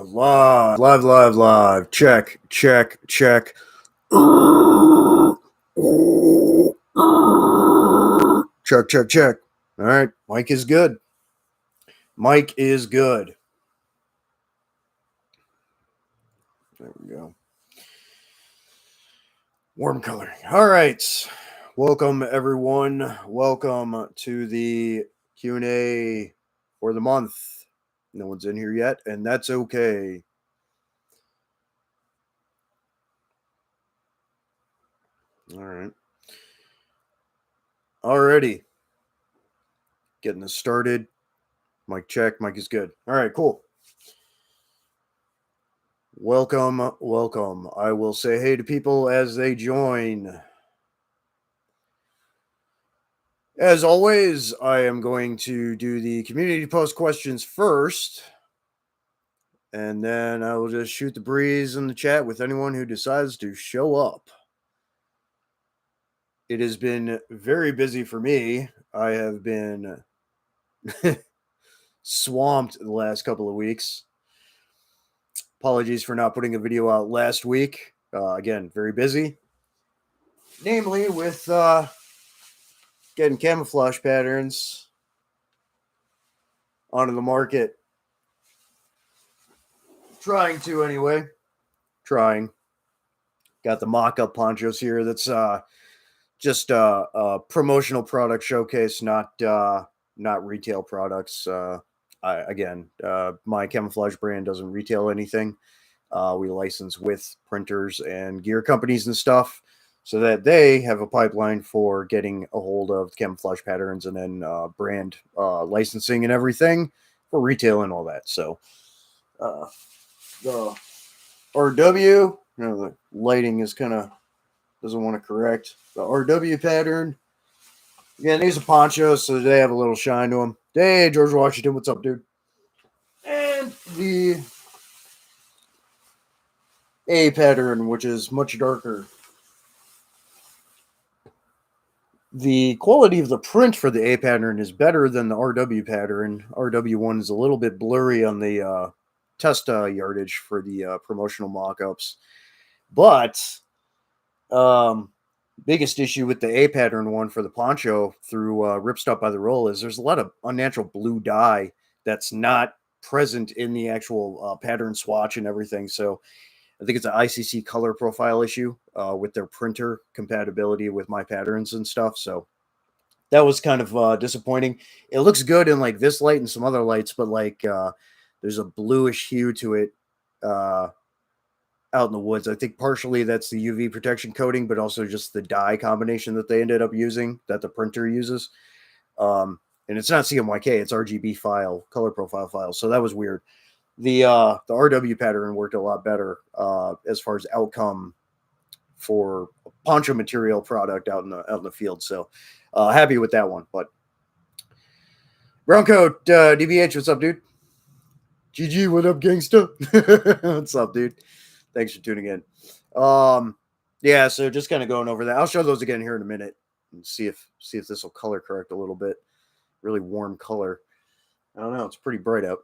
Live. Check. Check. Check. All right. Mic is good. There we go. Warm coloring. All right. Welcome, everyone. Welcome to the Q&A for the month. No one's in here yet, and that's okay. All right. Alrighty. Getting this started. Mic check. Mic is good. All right, cool. Welcome. I will say hey to people as they join. As always, I am going to do the community post questions first, and then I will just shoot the breeze in the chat with anyone who decides to show up. It has been very busy for me. I have been swamped the last couple of weeks. Apologies for not putting a video out last week. Again, very busy. Namely with getting camouflage patterns onto the market. Trying to, anyway. Got the mock-up ponchos here. That's just a promotional product showcase, not retail products. My camouflage brand doesn't retail anything. We license with printers and gear companies and stuff, so that they have a pipeline for getting a hold of camouflage patterns and then brand licensing and everything for retail and all that. So the RW, the lighting is kind of doesn't want to correct. The RW pattern, again, these are ponchos, so they have a little shine to them. Hey, George Washington, what's up, dude? And the A pattern, which is much darker. The quality of the print for the A pattern is better than the RW pattern. RW1 is a little bit blurry on the test yardage for the promotional mock-ups. But biggest issue with the A pattern one for the poncho through Ripstop by the Roll is there's a lot of unnatural blue dye that's not present in the actual pattern swatch and everything. So I think it's an ICC color profile issue with their printer compatibility with my patterns and stuff. So that was kind of disappointing. It looks good in like this light and some other lights, but like there's a bluish hue to it out in the woods. I think partially that's the UV protection coating, but also just the dye combination that they ended up using that the printer uses. And it's not CMYK, it's RGB file, color profile file. So that was weird. The RW pattern worked a lot better as far as outcome for poncho material product out in the field. So happy with that one. But Brown Coat, DVH, what's up, dude? GG, what up, gangsta? What's up, dude? Thanks for tuning in. Yeah, so just kind of going over that. I'll show those again here in a minute and see if this will color correct a little bit. Really warm color. I don't know. It's pretty bright out.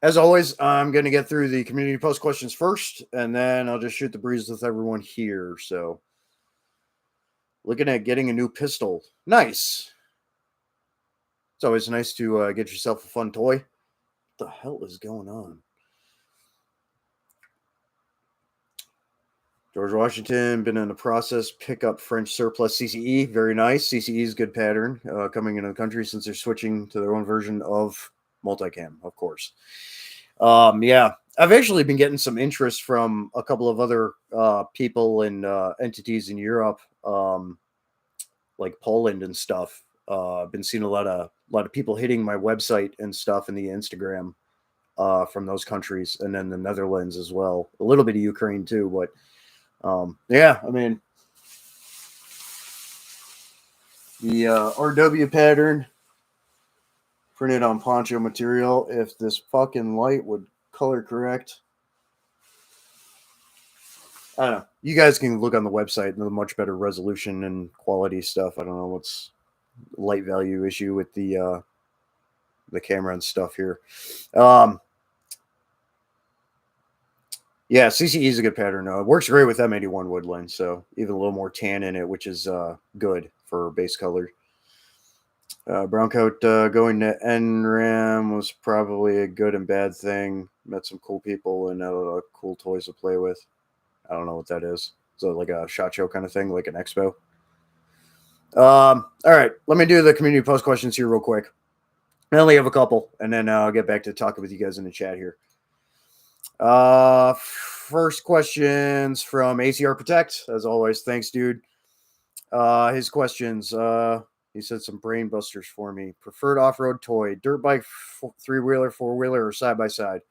As always, I'm going to get through the community post questions first, and then I'll just shoot the breeze with everyone here. So, looking at getting a new pistol. Nice. It's always nice to get yourself a fun toy. What the hell is going on? George Washington, been in the process, pick up French surplus CCE. Very nice. CCE is good pattern coming into the country since they're switching to their own version of multicam, of course. Yeah, I've actually been getting some interest from a couple of other people and entities in Europe, like Poland and stuff. I've been seeing a lot of people hitting my website and stuff in the Instagram from those countries, and then the Netherlands as well. A little bit of Ukraine too, but yeah, I mean the RW pattern printed on poncho material. If this fucking light would color correct, I don't know. You guys can look on the website and the much better resolution and quality stuff. I don't know what's light value issue with the camera and stuff here. Yeah, CCE is a good pattern. It works great with M81 woodland, so even a little more tan in it, which is good for base color. Brown coat going to NRAM was probably a good and bad thing. Met some cool people and cool toys to play with. I don't know what that is. So like a SHOT Show kind of thing, like an expo. All right, let me do the community post questions here real quick. I only have a couple, and then I'll get back to talking with you guys in the chat here. First questions from ACR Protect. As always, thanks, dude. His questions. He said some brain busters for me. Preferred off-road toy: dirt bike, three-wheeler, four-wheeler, or side-by-side?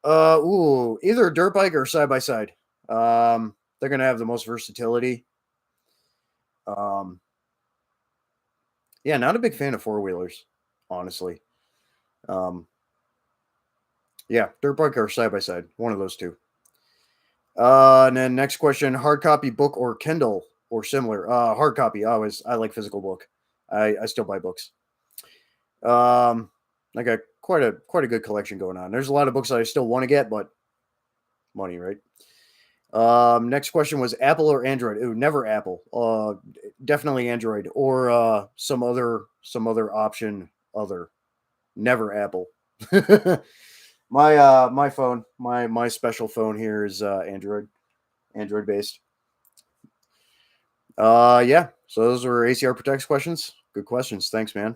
Either a dirt bike or side-by-side. They're gonna have the most versatility. Yeah, not a big fan of four-wheelers, honestly. Yeah, dirt bike or side-by-side. One of those two. And then next question: hard copy book or Kindle or similar? Hard copy. I like physical book. I still buy books. I got quite a good collection going on. There's a lot of books that I still want to get, but money, right? Next question was Apple or Android? Ooh, never Apple. Definitely Android or some other option. Never Apple. My phone, my special phone here is Android based. Yeah. So those were ACR Protects questions. Good questions. Thanks, man.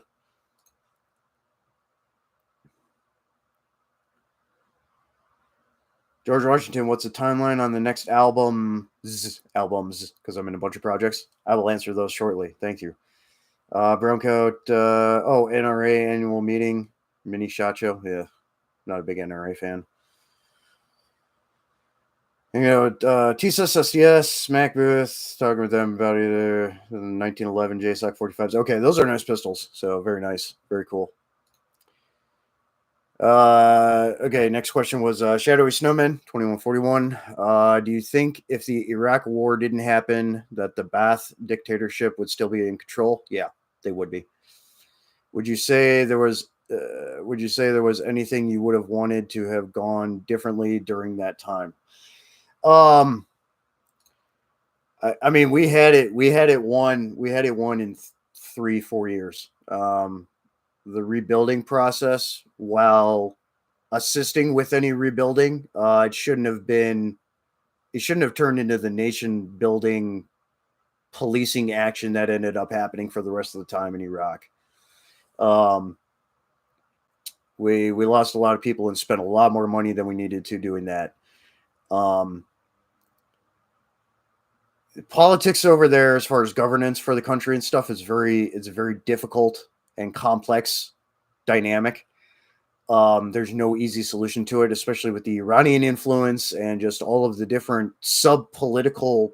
George Washington, what's the timeline on the next albums? Because I'm in a bunch of projects. I will answer those shortly. Thank you. Browncoat. NRA annual meeting, mini SHOT Show. Yeah, not a big NRA fan. TSS SDS, Mac booth, talking with them about either the 1911 JSOC 45s. Okay, those are nice pistols. So very nice. Very cool. Okay, next question was Shadowy Snowman 2141. Do you think if the Iraq war didn't happen that the Ba'ath dictatorship would still be in control? Yeah, they would be. Would you say there was anything you would have wanted to have gone differently during that time? I mean, we had it won in 3-4 years. The rebuilding process, while assisting with any rebuilding, it shouldn't have turned into the nation building policing action that ended up happening for the rest of the time in Iraq. We lost a lot of people and spent a lot more money than we needed to doing that. Politics over there, as far as governance for the country and stuff, it's a very difficult and complex dynamic. There's no easy solution to it, especially with the Iranian influence and just all of the different sub-political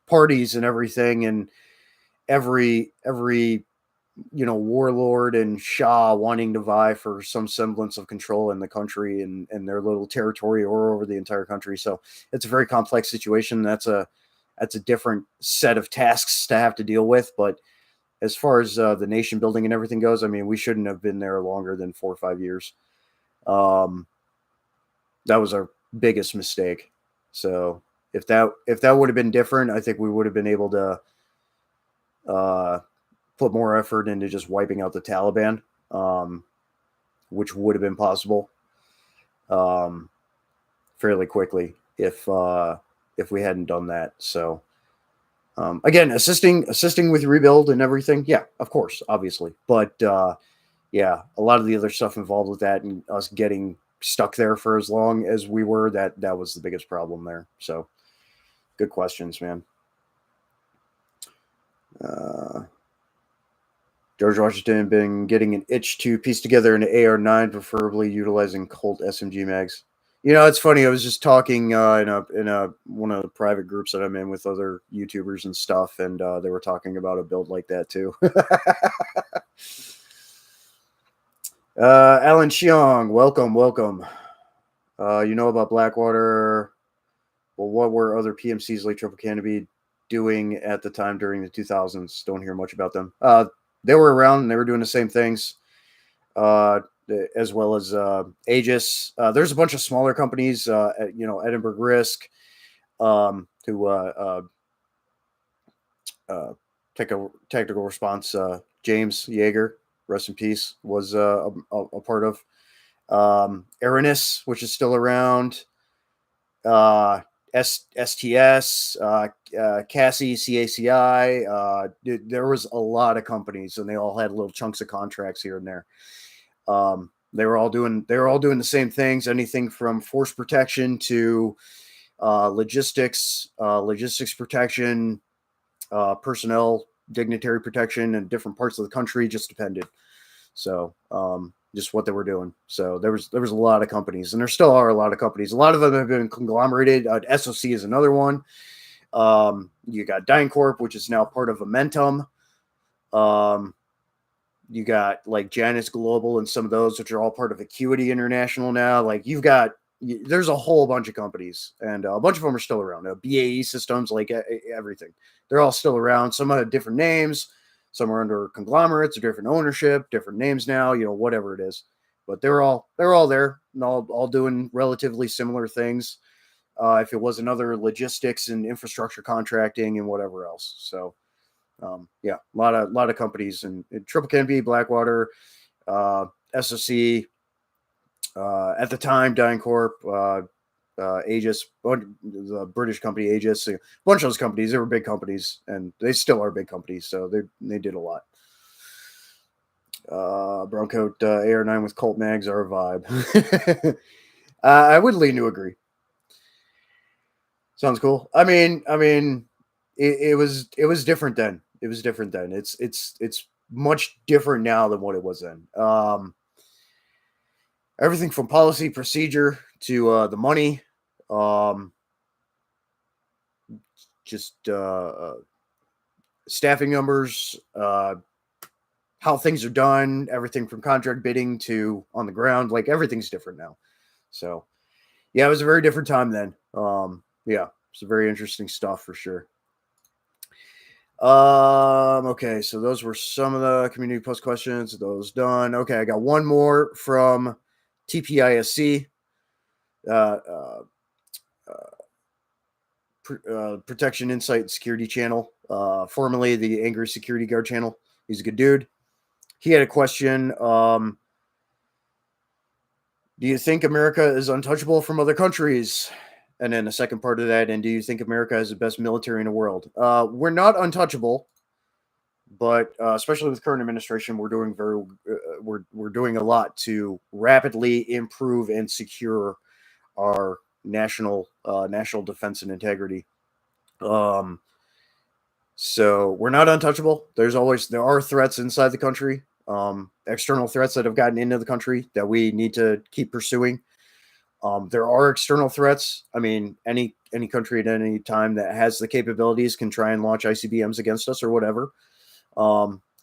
parties and everything, and every warlord and Shah wanting to vie for some semblance of control in the country and their little territory or over the entire country. So it's a very complex situation. That's a different set of tasks to have to deal with. But as far as the nation building and everything goes, I mean, we shouldn't have been there longer than 4 or 5 years. That was our biggest mistake. So if that would have been different, I think we would have been able to put more effort into just wiping out the Taliban, which would have been possible fairly quickly if we hadn't done that. So again, assisting with rebuild and everything, yeah, of course, obviously, but yeah, a lot of the other stuff involved with that and us getting stuck there for as long as we were, that was the biggest problem there. So good questions, man. George Washington been getting an itch to piece together an AR-9, preferably utilizing Colt SMG mags. It's funny. I was just talking in a one of the private groups that I'm in with other YouTubers and stuff, and they were talking about a build like that too. Alan Xiong, welcome. About Blackwater. Well, what were other PMCs like Triple Canopy doing at the time during the 2000s? Don't hear much about them. They were around and they were doing the same things. as well as Aegis. There's a bunch of smaller companies, Edinburgh Risk, who uh, technical response. James Yeager, rest in peace, was a part of. Aranis, which is still around. STS, Cassie, CACI. There was a lot of companies, and they all had little chunks of contracts here and there. They were all doing the same things. Anything from force protection to logistics protection, personnel, dignitary protection in different parts of the country. Just depended. So just what they were doing. So there was a lot of companies, and there still are a lot of companies. A lot of them have been conglomerated. SOC is another one. You got DynCorp, which is now part of Amentum. You got like Janus Global and some of those, which are all part of Acuity International now. Like there's a whole bunch of companies, and a bunch of them are still around. BAE Systems, like everything, they're all still around. Some have different names. Some are under conglomerates or different ownership, different names now, whatever it is. But they're all there and all doing relatively similar things. If it was another logistics and infrastructure contracting and whatever else. So yeah, a lot of companies and Triple Canopy, Blackwater, SOC, at the time, DynCorp, Aegis, the British company Aegis, a bunch of those companies. They were big companies, and they still are big companies. So they did a lot. Browncoat AR9 with Colt mags are a vibe. I would lean to agree. Sounds cool. I mean, it was different then. It was different then. It's much different now than what it was then. Everything from policy, procedure to the money, just staffing numbers, how things are done, everything from contract bidding to on the ground, like everything's different now. So yeah, it was a very different time then. Yeah, it's very interesting stuff for sure. Okay, so those were some of the community post questions. Those done. Okay, I got one more from TPISC. Protection Insight and Security Channel, formerly the Angry Security Guard Channel. He's a good dude. He had a question. Do you think America is untouchable from other countries? And then the second part of that, and do you think America has the best military in the world? We're not untouchable, but especially with current administration, we're doing we're doing a lot to rapidly improve and secure our national defense and integrity. So we're not untouchable. There are threats inside the country, external threats that have gotten into the country that we need to keep pursuing. There are external threats. I mean, any country at any time that has the capabilities can try and launch ICBMs against us or whatever.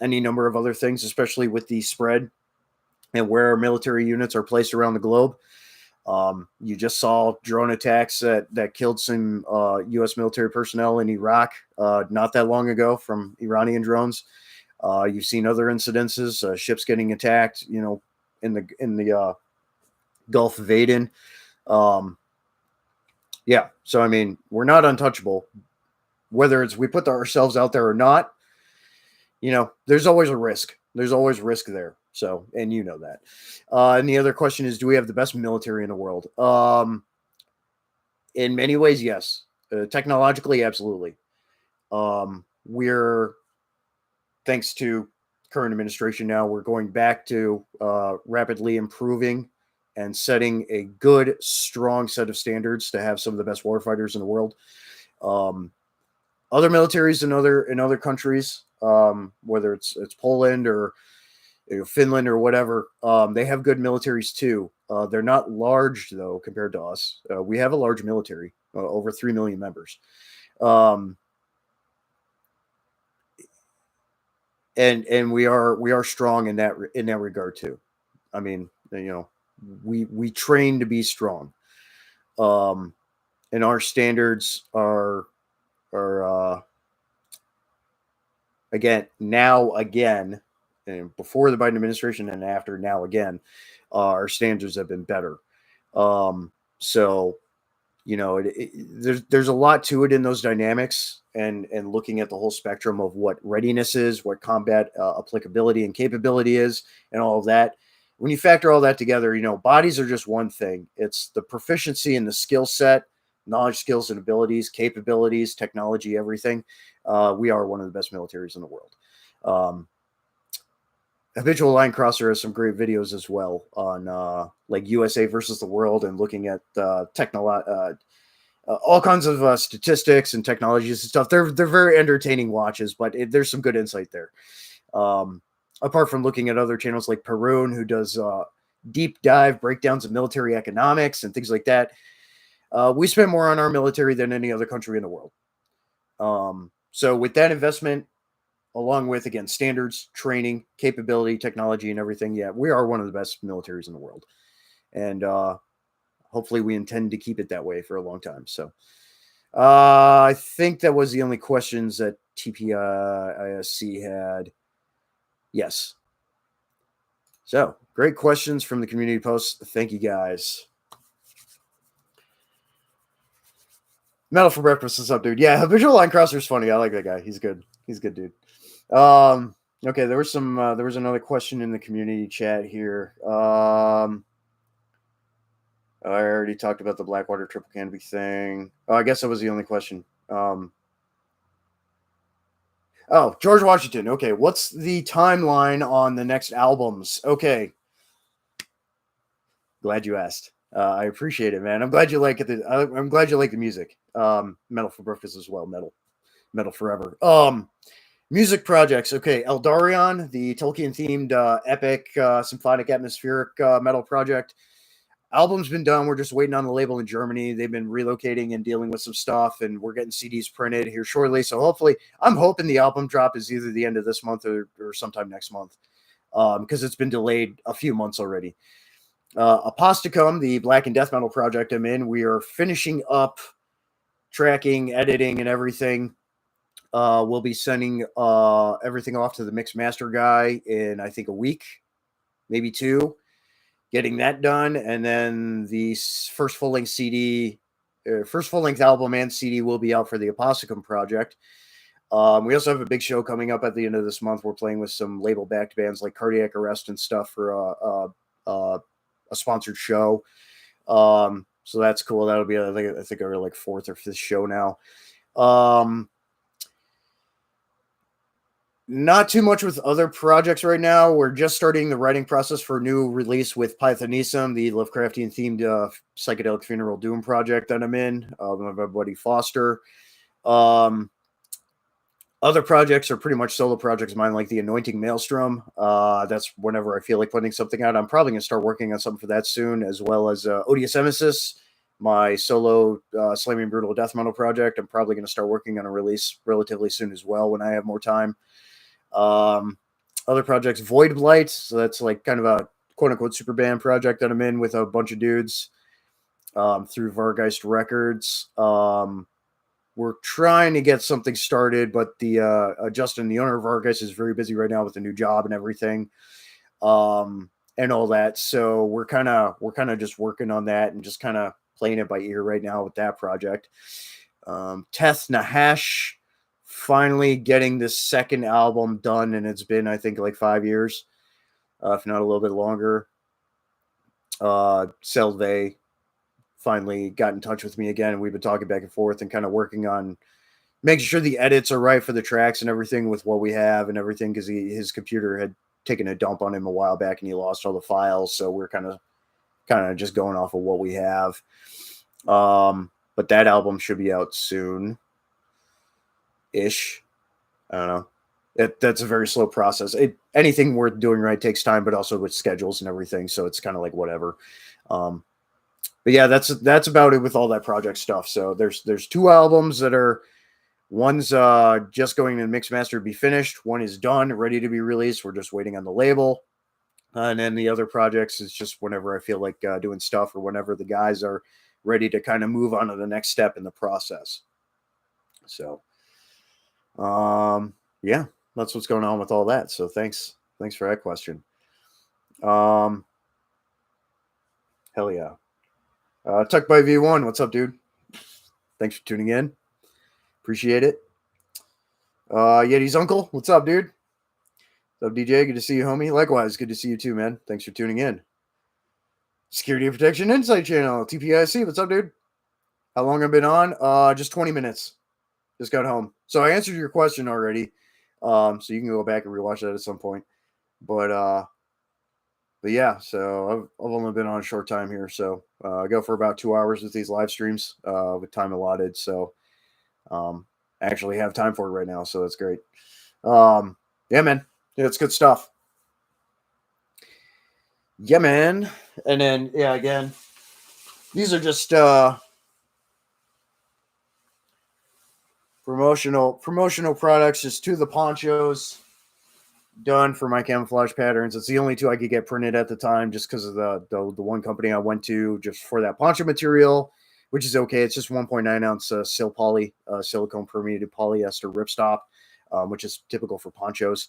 Any number of other things, especially with the spread and where our military units are placed around the globe. You just saw drone attacks that killed some U.S. military personnel in Iraq not that long ago from Iranian drones. You've seen other incidences, ships getting attacked, in the Gulf of Aden. Yeah, so I mean, we're not untouchable. Whether it's we put ourselves out there or not, there's always a risk. There's always risk there. So, and you know that. And the other question is, do we have the best military in the world? In many ways, yes. Technologically, absolutely. We're, thanks to current administration now, we're going back to rapidly improving and setting a good, strong set of standards to have some of the best warfighters in the world. Other militaries in other countries, whether it's Poland or Finland or whatever, they have good militaries too. They're not large though compared to us. We have a large military, over 3 million members, and we are strong in that regard too. I mean, we train to be strong, and our standards are again and before the Biden administration and after now again, our standards have been better. So there's a lot to it in those dynamics, and looking at the whole spectrum of what readiness is, what combat applicability and capability is, and all of that. When you factor all that together, bodies are just one thing. It's the proficiency and the skill set, knowledge, skills, and abilities, capabilities, technology, everything. We are one of the best militaries in the world. Habitual Line Crosser has some great videos as well on like USA versus the world, and looking at all kinds of statistics and technologies and stuff. They're very entertaining watches, but there's some good insight there. Apart from looking at other channels like Perun, who does deep dive breakdowns of military economics and things like that, we spend more on our military than any other country in the world. So with that investment, along with, again, standards, training, capability, technology, and everything, yeah, we are one of the best militaries in the world. And hopefully we intend to keep it that way for a long time. So I think that was the only questions that TPISC had. Yes. So great questions from the community posts. Thank you, guys. Metal for breakfast is up, dude. Yeah, Habitual Line Crosser is funny. I like that guy. He's good. He's a good dude. Okay, there was another question in the community chat here. I already talked about the Blackwater triple canopy thing. Oh, I guess that was the only question. George Washington. Okay, what's the timeline on the next albums? Okay, glad you asked. I appreciate it, man. I'm glad you like it. I'm glad you like the music. Metal for breakfast as well. Metal forever. Music projects. Okay, Eldarion, the Tolkien-themed epic symphonic atmospheric metal project. Album's been done. We're just waiting on the label in Germany. They've been relocating and dealing with some stuff, and we're getting CDs printed here shortly. So hopefully, I'm hoping the album drop is either the end of this month or sometime next month, because it's been delayed a few months already. Aposticum, the black and death metal project I'm in, we are finishing up tracking, editing, and everything. We'll be sending everything off to the mix master guy in, I think, a week, maybe two, getting that done. And then the first full-length album and CD will be out for the Aposticum project. We also have a big show coming up at the end of this month. We're playing with some label-backed bands like Cardiac Arrest and stuff for a sponsored show. So that's cool. That'll be, I think our like fourth or fifth show now. Not too much with other projects right now. We're just starting the writing process for a new release with Pythonism, the Lovecraftian themed psychedelic funeral doom project that I'm in with my buddy Foster. Other projects are pretty much solo projects of mine, like the Anointing Maelstrom. That's whenever I feel like putting something out. I'm probably going to start working on something for that soon, as well as Odious Emesis, my solo slamming brutal death metal project. I'm probably going to start working on a release relatively soon as well when I have more time. Other projects, Void Blight. So that's like kind of a quote unquote super band project that I'm in with a bunch of dudes through Vargeist Records. We're trying to get something started, but the Justin, the owner of Vargeist, is very busy right now with a new job and everything, and all that. So we're kind of just working on that and just kind of playing it by ear right now with that project. Teth Nahash, finally getting this second album done, and it's been, I think, like 5 years, if not a little bit longer. Selve finally got in touch with me again, and we've been talking back and forth and kind of working on making sure the edits are right for the tracks and everything with what we have and everything, because his computer had taken a dump on him a while back and he lost all the files. So we're kind of just going off of what we have. But that album should be out soon ish. I don't know. That's a very slow process. Anything worth doing right takes time, but also with schedules and everything. So it's kind of like whatever. But yeah, that's about it with all that project stuff. So there's two albums that are, one's just going to mix master to be finished. One is done, ready to be released. We're just waiting on the label. And then the other projects is just whenever I feel like doing stuff, or whenever the guys are ready to kind of move on to the next step in the process. So, yeah, that's what's going on with all that. So thanks Thanks for that question. Hell yeah. Tuck by V1, what's up, dude? Thanks for tuning in. Appreciate it. Yeti's uncle, what's up, dude? What's up, DJ? Good to see you, homie. Likewise, good to see you too, man. Thanks for tuning in. Security and Protection Insight Channel, TPIC, what's up, dude? How long I've been on? Just 20 minutes. Just got home. So I answered your question already. So you can go back and rewatch that at some point. But yeah, so I've only been on a short time here. So I go for about 2 hours with these live streams with time allotted. So I actually have time for it right now. So that's great. Yeah, man. Yeah, it's good stuff. Yeah, man. And then, yeah, again, these are just promotional products, just to the ponchos done for my camouflage patterns. It's the only two I could get printed at the time, just because of the one company I went to just for that poncho material, which is okay. It's just 1.9 ounce sil poly, silicone permeated polyester ripstop, which is typical for ponchos.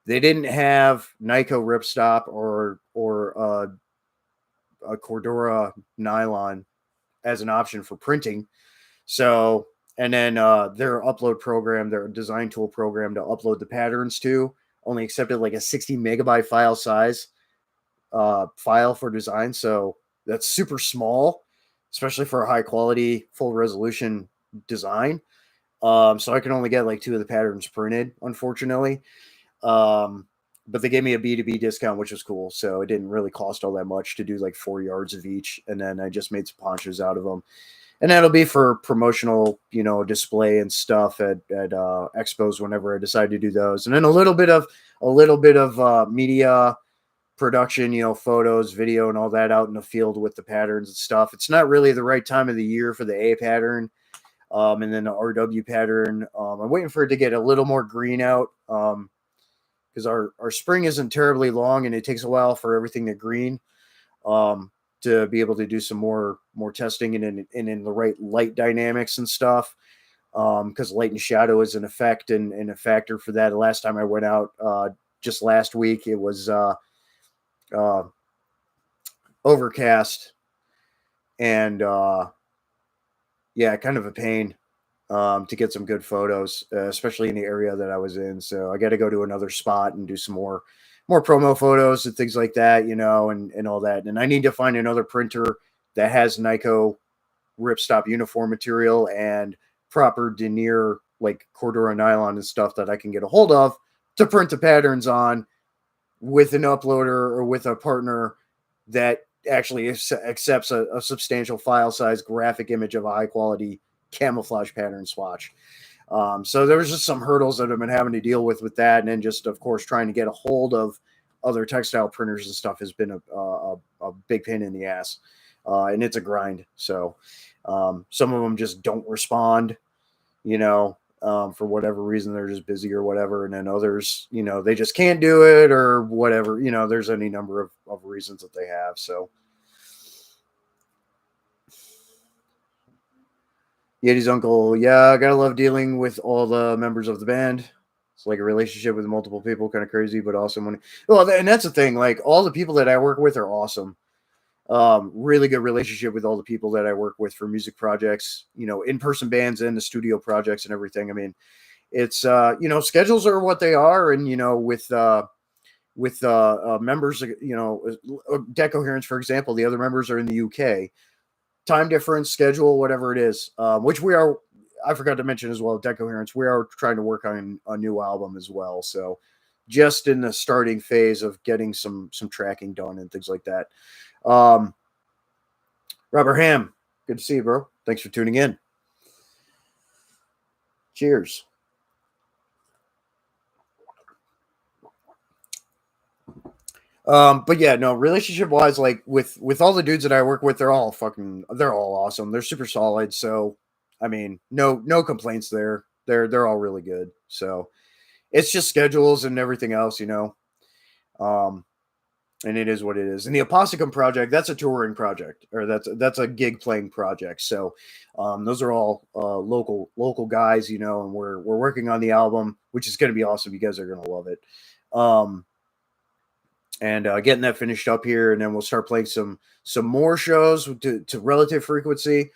They didn't have Nyko ripstop or a Cordura nylon as an option for printing. So, and then their upload program, their design tool program to upload the patterns to, only accepted like a 60 megabyte file size file for design. So that's super small, especially for a high quality, full resolution design. So I can only get like 2 of the patterns printed, unfortunately. But they gave me a B2B discount, which was cool. So it didn't really cost all that much to do like 4 yards of each. And then I just made some ponchos out of them. And that'll be for promotional, display and stuff at expos whenever I decide to do those. And then a little bit of media production, photos, video, and all that out in the field with the patterns and stuff. It's not really the right time of the year for the A pattern. And then the RW pattern. I'm waiting for it to get a little more green out. Because our spring isn't terribly long and it takes a while for everything to green. To be able to do some more testing and in the right light dynamics and stuff, because light and shadow is an effect and a factor for that. The last time I went out, just last week, it was overcast and yeah, kind of a pain to get some good photos, especially in the area that I was in. So I got to go to another spot and do some more promo photos and things like that, and all that. And I need to find another printer that has Nyko ripstop uniform material and proper denier, like Cordura nylon and stuff that I can get a hold of to print the patterns on with an uploader or with a partner that actually accepts a substantial file size graphic image of a high quality camouflage pattern swatch. So there was just some hurdles that I've been having to deal with that, and then just of course trying to get a hold of other textile printers and stuff has been a big pain in the ass, and it's a grind. So some of them just don't respond, for whatever reason. They're just busy or whatever, and then others, they just can't do it or whatever. There's any number of reasons that they have. So Yeti's uncle, yeah, I gotta love dealing with all the members of the band. It's like a relationship with multiple people, kind of crazy, but awesome. And that's the thing. Like all the people that I work with are awesome. Really good relationship with all the people that I work with for music projects, in-person bands and the studio projects and everything. I mean, it's schedules are what they are, and with members, Deck Coherence, for example, the other members are in the UK. Time difference, schedule, whatever it is, which I forgot to mention as well, Deck Coherence, we are trying to work on a new album as well. So just in the starting phase of getting some tracking done and things like that. Robert Ham, good to see you, bro. Thanks for tuning in. Cheers. But yeah, no, relationship wise, like with all the dudes that I work with, they're all awesome. They're super solid. So I mean, no complaints there. They're all really good. So it's just schedules and everything else, and it is what it is. And the Aposticum project, that's a touring project, or that's a gig playing project. So those are all local guys, and we're working on the album, which is going to be awesome. You guys are going to love it. Um, and getting that finished up here, and then we'll start playing some more shows to relative frequency.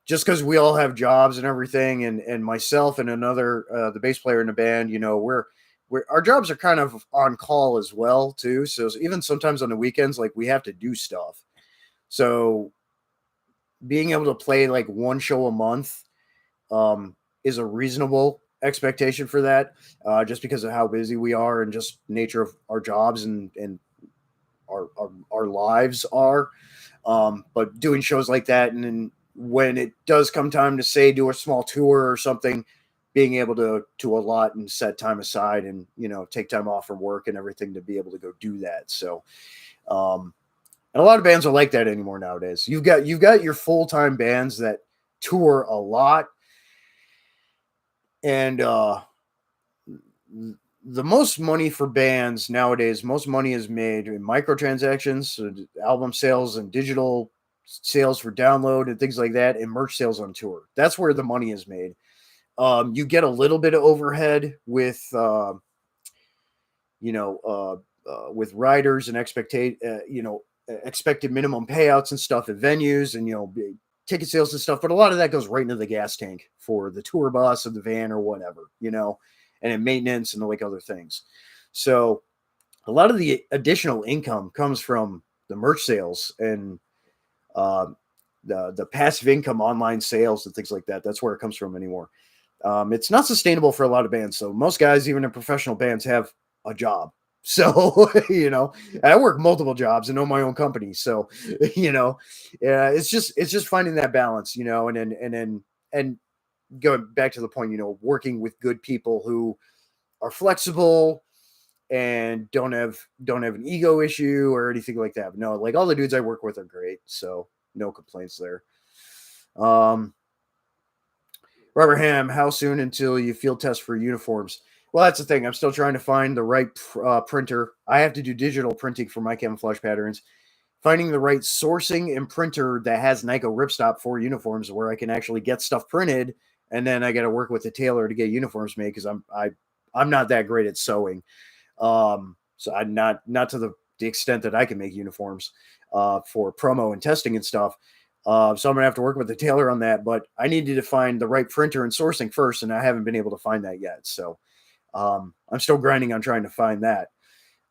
Just because we all have jobs and everything, and myself and another the bass player in the band, we're our jobs are kind of on call as well too. So even sometimes on the weekends, like we have to do stuff. So being able to play like one show a month is a reasonable expectation for that, just because of how busy we are and just nature of our jobs and our lives are. But doing shows like that, and then when it does come time to say do a small tour or something, being able to allot and set time aside, and take time off from work and everything to be able to go do that. So, and a lot of bands are like that anymore nowadays. You've got your full time bands that tour a lot, and the most money for bands nowadays, most money is made in microtransactions, so album sales and digital sales for download and things like that, and merch sales on tour. That's where the money is made. You get a little bit of overhead with, with riders and expected minimum payouts and stuff at venues, and ticket sales and stuff. But a lot of that goes right into the gas tank for the tour bus or the van or whatever, and in maintenance and like other things. So a lot of the additional income comes from the merch sales and uh, the passive income online sales and things like that. That's where it comes from anymore. It's not sustainable for a lot of bands. So most guys, even in professional bands, have a job. So, I work multiple jobs and own my own company. So, it's just finding that balance, and going back to the point, working with good people who are flexible and don't have an ego issue or anything like that. But no, like all the dudes I work with are great. So no complaints there. Robert Ham, how soon until you field test for uniforms? Well, that's the thing. I'm still trying to find the right printer. I have to do digital printing for my camouflage patterns. Finding the right sourcing and printer that has Nyko ripstop for uniforms, where I can actually get stuff printed, and then I got to work with the tailor to get uniforms made because I'm not that great at sewing. So I'm not to the extent that I can make uniforms for promo and testing and stuff. So I'm gonna have to work with the tailor on that, but I needed to find the right printer and sourcing first, and I haven't been able to find that yet. So I'm still grinding on trying to find that.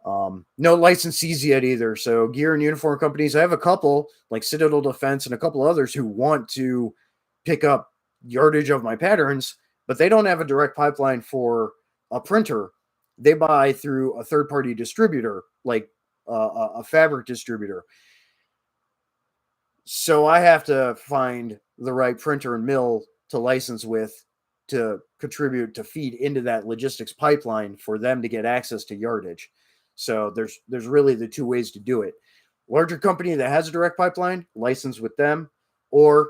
No licensees yet either. So gear and uniform companies, I have a couple like Citadel Defense and a couple others who want to pick up yardage of my patterns, but they don't have a direct pipeline for a printer. They buy through a third party distributor, like a fabric distributor. So I have to find the right printer and mill to license with to contribute to feed into that logistics pipeline for them to get access to yardage. So there's really the two ways to do it. Larger company that has a direct pipeline, license with them, or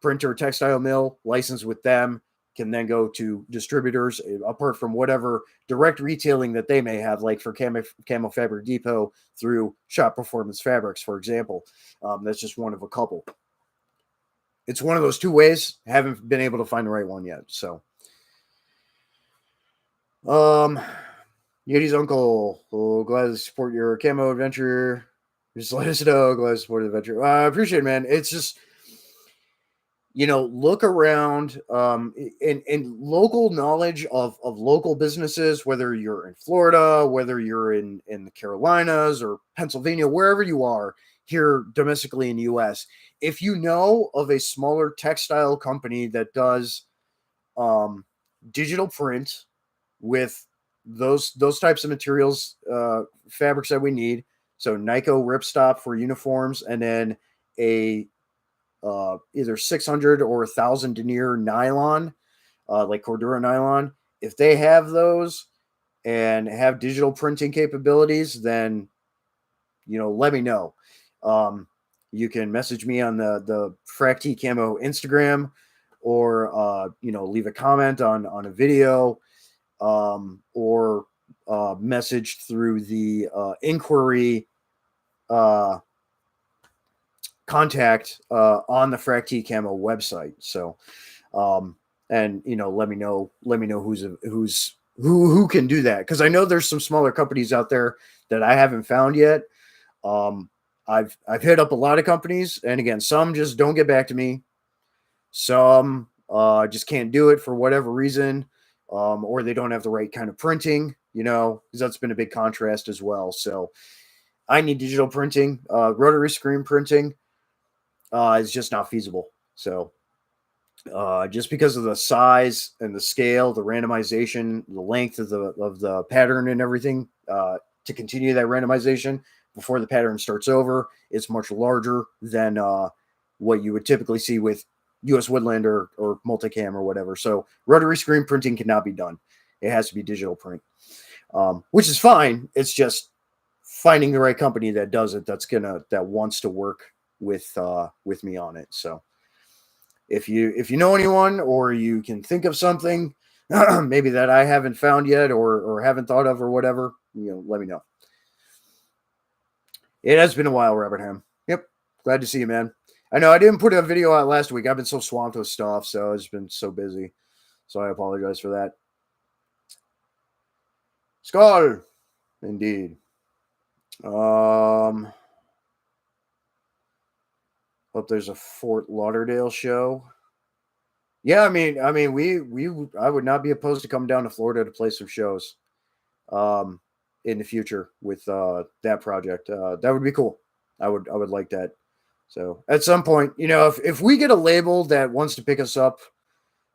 printer or textile mill, license with them, can then go to distributors apart from whatever direct retailing that they may have, like for Camo Fabric Depot through Shop Performance Fabrics, for example. That's just one of a couple. It's one of those two ways. Haven't been able to find the right one yet. So, Yeti's uncle, glad to support your camo adventure. Just let us know. Glad to support the adventure. I appreciate it, man. It's just, look around, and local knowledge of local businesses, whether you're in Florida, whether you're in the Carolinas or Pennsylvania, wherever you are here domestically in the US. If you know of a smaller textile company that does digital print with those types of materials, fabrics that we need, so Nyko ripstop for uniforms, and then a either 600 or 1,000 denier nylon, like Cordura nylon. If they have those and have digital printing capabilities, then let me know. You can message me on the Frac T Camo Instagram, or leave a comment on a video, or message through the inquiry contact on the Frac T Camo website. So, and let me know who's who can do that, because I know there's some smaller companies out there that I haven't found yet. Um, I've hit up a lot of companies, and again, some just don't get back to me. Some just can't do it for whatever reason, or they don't have the right kind of printing. Because that's been a big contrast as well. So I need digital printing. Rotary screen printing is just not feasible. So just because of the size and the scale, the randomization, the length of the pattern and everything, to continue that randomization before the pattern starts over, it's much larger than what you would typically see with US Woodland or Multicam or whatever. So rotary screen printing cannot be done. It has to be digital print, which is fine. It's just finding the right company that does it, that wants to work with me on it. So if you know anyone, or you can think of something maybe that I haven't found yet, or haven't thought of, or whatever, let me know. It has been a while, Robert Ham. Yep, glad to see you, man. I know I didn't put a video out last week. I've been so swamped with stuff, so it's been so busy. So I apologize for that. Skull, indeed. Hope there's a Fort Lauderdale show. Yeah, I mean, I would not be opposed to coming down to Florida to play some shows, in the future with that project. That would be cool. I would like that. So at some point, if we get a label that wants to pick us up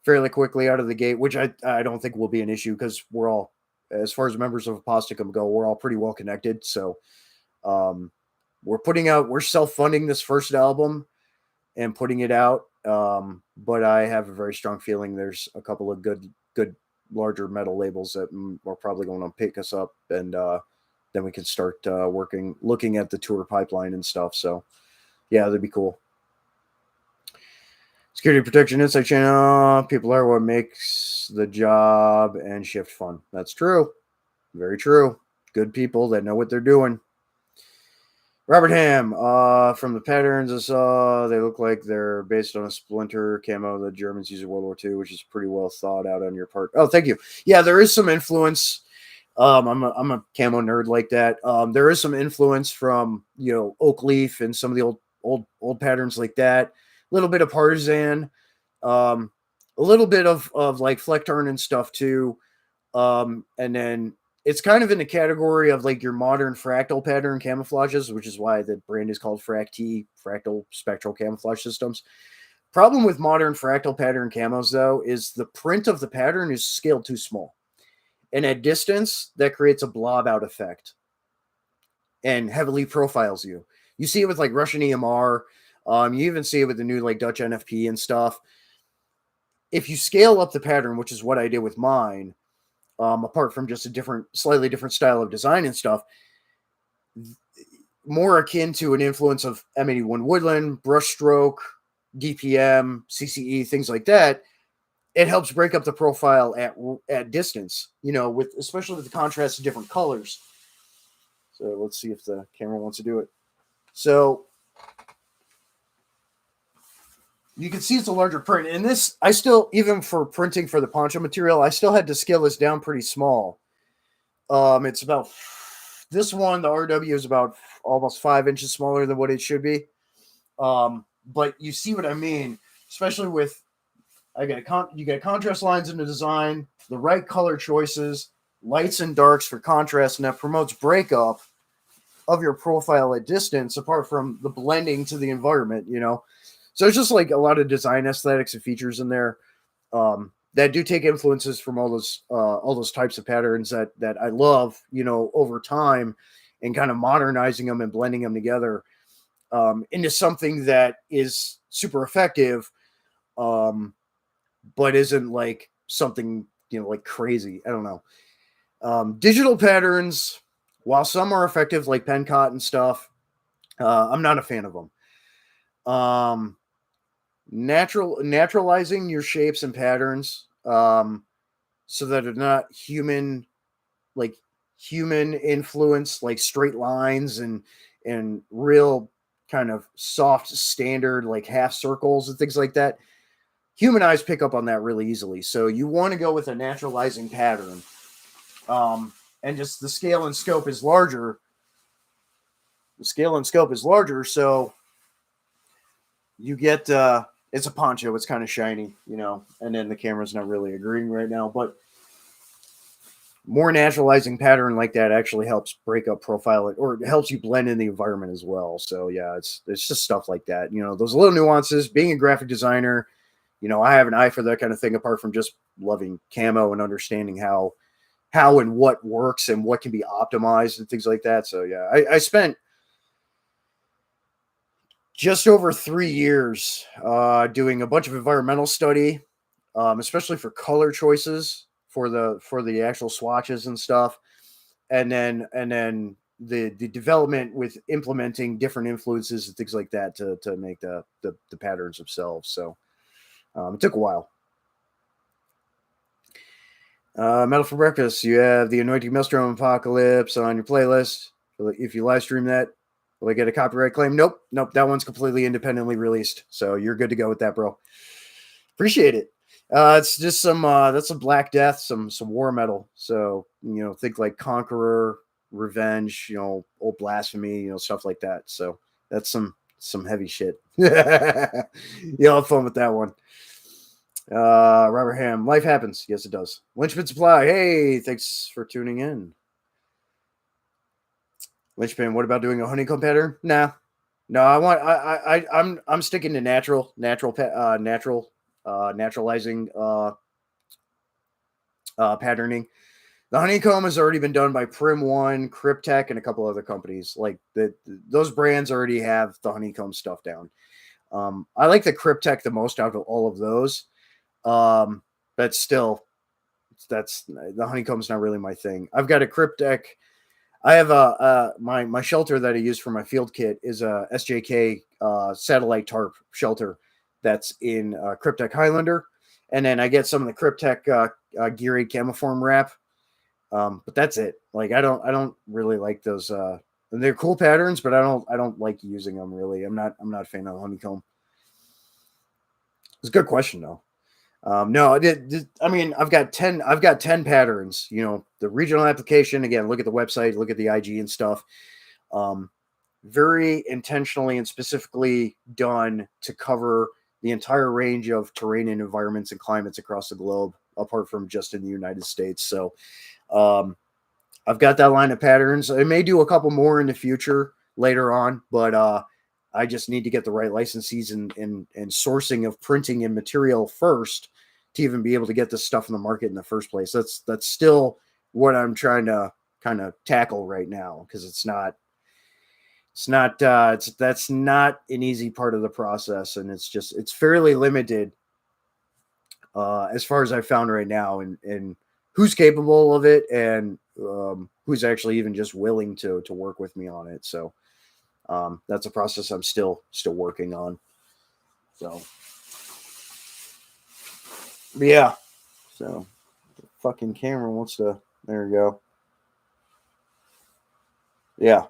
fairly quickly out of the gate, which I don't think will be an issue, because we're all, as far as members of Aposticum go, we're all pretty well connected. So we're self-funding this first album and putting it out. But I have a very strong feeling there's a couple of good larger metal labels that are probably going to pick us up, and then we can start looking at the tour pipeline and stuff. So yeah, that'd be cool. Security Protection Insight Channel. People are what makes the job and shift fun. That's true. Very true. Good people that know what they're doing. Robert Ham, from the patterns I saw, they look like they're based on a splinter camo the Germans used in World War II, which is pretty well thought out on your part. Oh, thank you. Yeah, there is some influence. I'm a camo nerd like that. There is some influence from oak leaf and some of the old patterns like that. A little bit of partisan, a little bit of like Flecktarn and stuff too, and then it's kind of in the category of like your modern fractal pattern camouflages, which is why the brand is called Fractal Spectral Camouflage Systems. Problem with modern fractal pattern camos, though, is the print of the pattern is scaled too small. And at distance, that creates a blob out effect and heavily profiles you. You see it with like Russian EMR. You even see it with the new like Dutch NFP and stuff. If you scale up the pattern, which is what I did with mine, apart from just a slightly different style of design and stuff, more akin to an influence of M81 Woodland, brushstroke, DPM, CCE, things like that, it helps break up the profile at distance, especially with the contrast of different colors. So let's see if the camera wants to do it. So you can see it's a larger print. And this, I still, even for printing for the poncho material, I still had to scale this down pretty small. It's about, this one, the RW is about almost 5 inches smaller than what it should be. But you see what I mean, especially with, you got contrast lines in the design, the right color choices, lights and darks for contrast, and that promotes breakup of your profile at distance, apart from the blending to the environment, So it's just like a lot of design aesthetics and features in there that do take influences from all those types of patterns that I love, over time, and kind of modernizing them and blending them together into something that is super effective, but isn't like something, like crazy. I don't know. Digital patterns, while some are effective, like Pencott and stuff, I'm not a fan of them. Naturalizing your shapes and patterns, so that they're not human influence, like straight lines and real kind of soft standard like half circles and things like that. Human eyes pick up on that really easily. So you want to go with a naturalizing pattern And just the scale and scope is larger. The scale and scope is larger, so you get it's a poncho. It's kind of shiny, and then the camera's not really agreeing right now, but more naturalizing pattern like that actually helps break up profile or it helps you blend in the environment as well. So yeah, it's just stuff like that. Those little nuances. Being a graphic designer, I have an eye for that kind of thing. Apart from just loving camo and understanding how and what works and what can be optimized and things like that. So yeah, I spent just over 3 years doing a bunch of environmental study, especially for color choices for the actual swatches and stuff, and then the development with implementing different influences and things like that to make the patterns themselves. So it took a while. Metal for breakfast. You have the Anointing Maelstrom Apocalypse on your playlist. If you live stream that, will I get a copyright claim? Nope. That one's completely independently released, so you're good to go with that, bro. Appreciate it. It's just that's some Black Death, some war metal. So think like Conqueror, Revenge, Old Blasphemy, stuff like that. So that's some heavy shit. You'll have fun with that one. Robert Ham, life happens. Yes, it does. Lynchpin Supply. Hey, thanks for tuning in. Lynchpin, what about doing a honeycomb pattern? Nah, no. I'm sticking to naturalizing patterning. The honeycomb has already been done by Prim One, Cryptech, and a couple other companies. Like those brands already have the honeycomb stuff down. I like the Cryptech the most out of all of those. But still, that's the honeycomb's not really my thing. I've got a Cryptech. I have my shelter that I use for my field kit is a SJK satellite tarp shelter that's in Cryptech Highlander, and then I get some of the Cryptech Geary Camoform wrap. But that's it. Like I don't really like those. They're cool patterns, but I don't like using them really. I'm not a fan of honeycomb. It's a good question though. No, I mean, I've got 10 patterns, the regional application. Again, look at the website, look at the IG and stuff. Very intentionally and specifically done to cover the entire range of terrain and environments and climates across the globe, apart from just in the United States. So, I've got that line of patterns. I may do a couple more in the future later on, but, I just need to get the right licensees and sourcing of printing and material first to even be able to get this stuff in the market in the first place. That's still what I'm trying to kind of tackle right now, because that's not an easy part of the process, and it's fairly limited as far as I've found right now, and who's capable of it, and who's actually even just willing to work with me on it. So that's a process I'm still working on. So, but yeah. So, the fucking camera wants to. There we go. Yeah.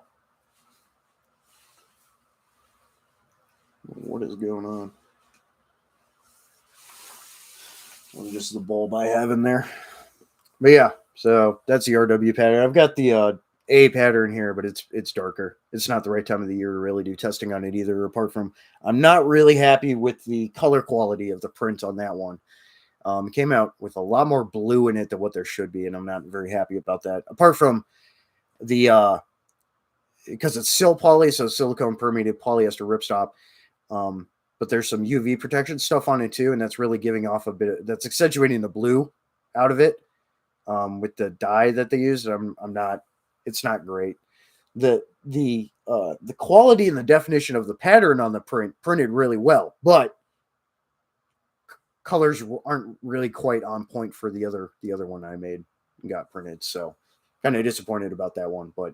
What is going on? Just the bulb I have in there. But yeah, so that's the RW pattern. I've got the A pattern here, but it's darker. It's not the right time of the year to really do testing on it either. Apart from, I'm not really happy with the color quality of the print on that one. It came out with a lot more blue in it than what there should be, and I'm not very happy about that. Apart from the because it's sil poly, so silicone permeated polyester ripstop. But there's some UV protection stuff on it too, and that's really giving off a bit. That's accentuating the blue out of it with the dye that they use. I'm not. It's not great. The quality and the definition of the pattern on the printed really well, but colors aren't really quite on point for the other one I made and got printed. So kind of disappointed about that one, but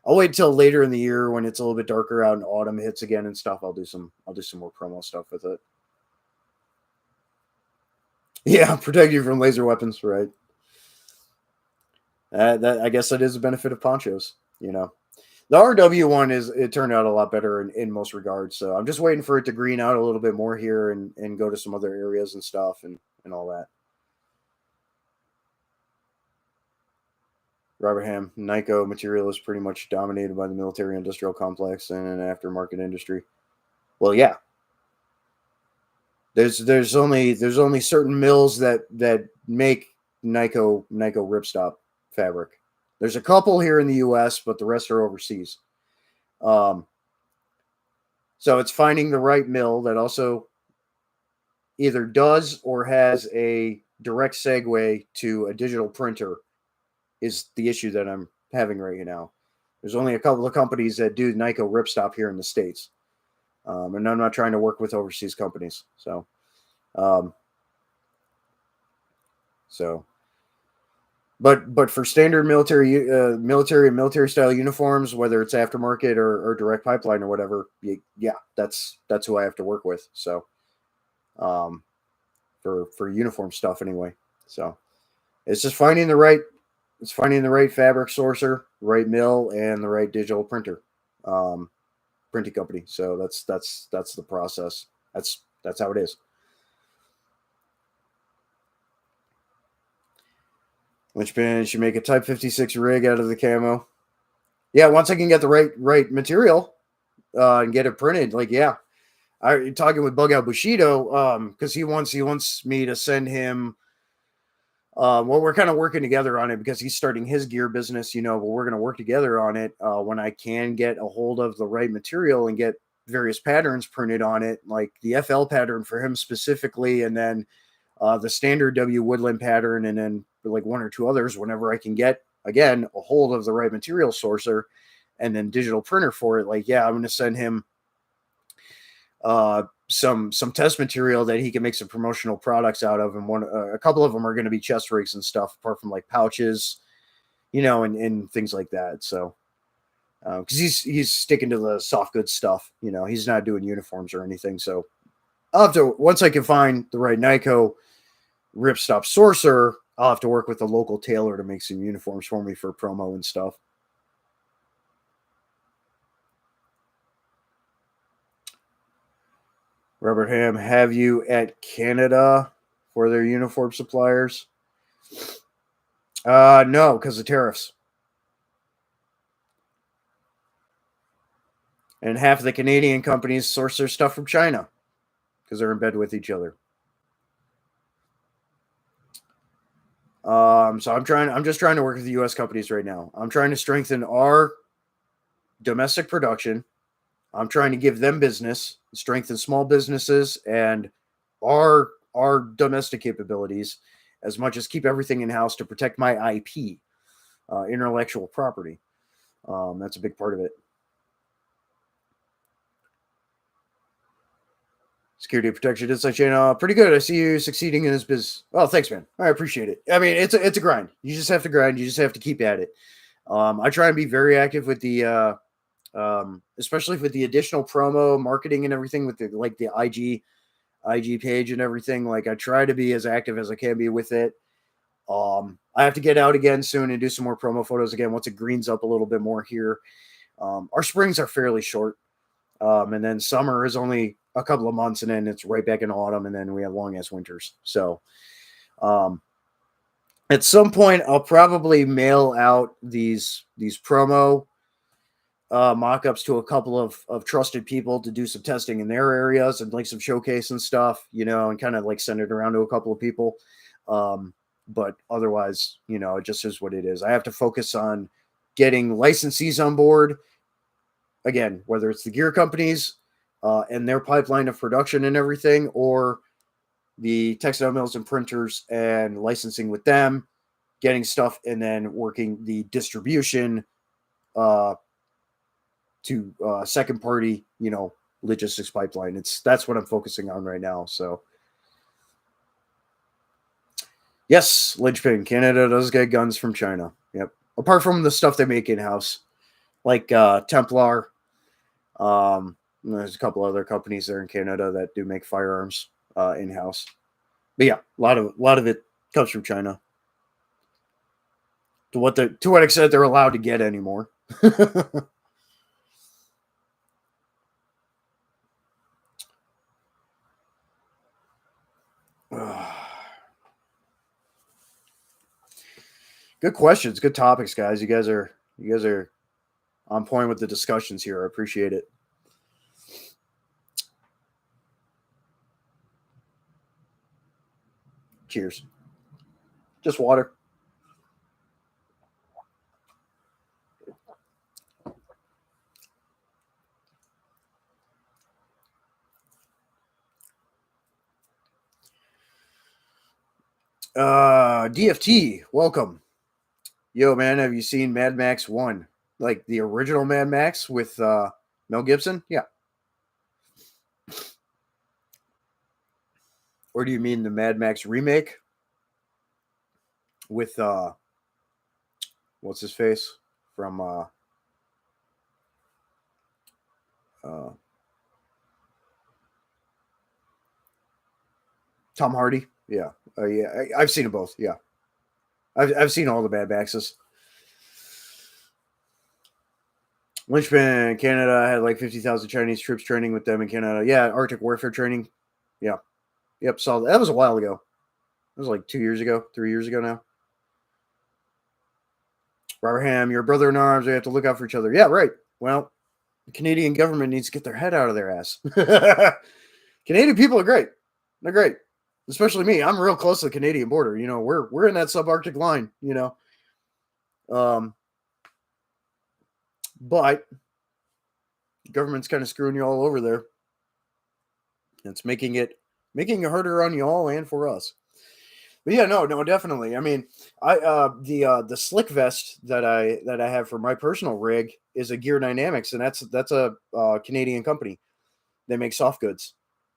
I'll wait till later in the year when it's a little bit darker out and autumn hits again and stuff. I'll do some more promo stuff with it. Yeah, protect you from laser weapons, right? That I guess that is a benefit of ponchos. The RW one it turned out a lot better in most regards. So I'm just waiting for it to green out a little bit more here and go to some other areas and stuff and all that. Robert Ham, Nyko material is pretty much dominated by the military industrial complex and an aftermarket industry. Well, yeah. There's only certain mills that make Nyko ripstop fabric. There's a couple here in the U.S., but the rest are overseas. Um, so it's finding the right mill that also either does or has a direct segue to a digital printer is the issue that I'm having right now. There's only a couple of companies that do Nyko ripstop here in the States. And I'm not trying to work with overseas companies. Um, so, but for standard military style uniforms, whether it's aftermarket or direct pipeline or whatever, yeah, that's who I have to work with. So, um, for uniform stuff anyway. So it's just finding the right fabric sourcer, right mill, and the right digital printer, printing company. So that's the process. That's how it is. Lynchpin should make a Type 56 rig out of the camo. Yeah, once I can get the right material and get it printed, like yeah. I'm talking with Bug Out Bushido because he wants me to send him. Well, we're kind of working together on it because he's starting his gear business, but we're going to work together on it when I can get a hold of the right material and get various patterns printed on it, like the FL pattern for him specifically, and then the standard W Woodland pattern, and then like one or two others whenever I can get, again, a hold of the right material sourcer and then digital printer for it. Like, yeah, I'm going to send him some test material that he can make some promotional products out of, and a couple of them are going to be chest rigs and stuff, apart from like pouches, and things like that. So because he's sticking to the soft goods stuff, he's not doing uniforms or anything. So I'll have to, once I can find the right Nyko ripstop sourcer, I'll have to work with a local tailor to make some uniforms for me for promo and stuff. Robert Ham, have you at Canada for their uniform suppliers? No, because of tariffs. And half of the Canadian companies source their stuff from China because they're in bed with each other. So I'm just trying to work with the U.S. companies right now. I'm trying to strengthen our domestic production. I'm trying to give them business, strengthen small businesses, and our domestic capabilities as much as keep everything in house to protect my IP, intellectual property. That's a big part of it. Security protection inside chain, pretty good. I see you succeeding in this business. Oh, thanks, man. I appreciate it. I mean, it's a grind. You just have to grind. You just have to keep at it. I try and be very active with the, especially with the additional promo marketing and everything with the IG page and everything. Like I try to be as active as I can be with it. I have to get out again soon and do some more promo photos again once it greens up a little bit more here. Our springs are fairly short, and then summer is only a couple of months, and then it's right back in autumn, and then we have long ass winters. So, at some point, I'll probably mail out these promo mock-ups to a couple of trusted people to do some testing in their areas and like some showcase and stuff, and kind of like send it around to a couple of people. But otherwise, it just is what it is. I have to focus on getting licensees on board. Again, whether it's the gear companies and their pipeline of production and everything, or the textile mills and printers and licensing with them, getting stuff, and then working the distribution to second party, logistics pipeline. That's what I'm focusing on right now. So yes, Linchpin, Canada does get guns from China. Yep. Apart from the stuff they make in house, like Templar. There's a couple other companies there in Canada that do make firearms in house. But yeah, a lot of it comes from China. To what extent they're allowed to get anymore. Good questions, good topics, guys. You guys are on point with the discussions here. I appreciate it. Cheers. Just water. DFT, welcome. Yo, man, have you seen Mad Max 1? Like the original Mad Max with Mel Gibson? Yeah. Or do you mean the Mad Max remake with what's his face from uh Tom Hardy? Yeah. Yeah, I've seen them both. Yeah. I've seen all the Mad Maxes. Lynchpin, Canada had like 50,000 Chinese troops training with them in Canada. Yeah, Arctic warfare training. Yeah. Yep, saw that. That was a while ago. It was like 2 years ago, 3 years ago now. Roberham, your brother in arms. We have to look out for each other. Yeah, right. Well, the Canadian government needs to get their head out of their ass. Canadian people are great. They're great, especially me. I'm real close to the Canadian border. You know, we're in that subarctic line. You know, um, but the government's kind of screwing you all over there. It's making it harder on y'all and for us. But yeah, no, definitely. I mean, the slick vest that I have for my personal rig is a Gear Dynamics, and that's a Canadian company. They make soft goods.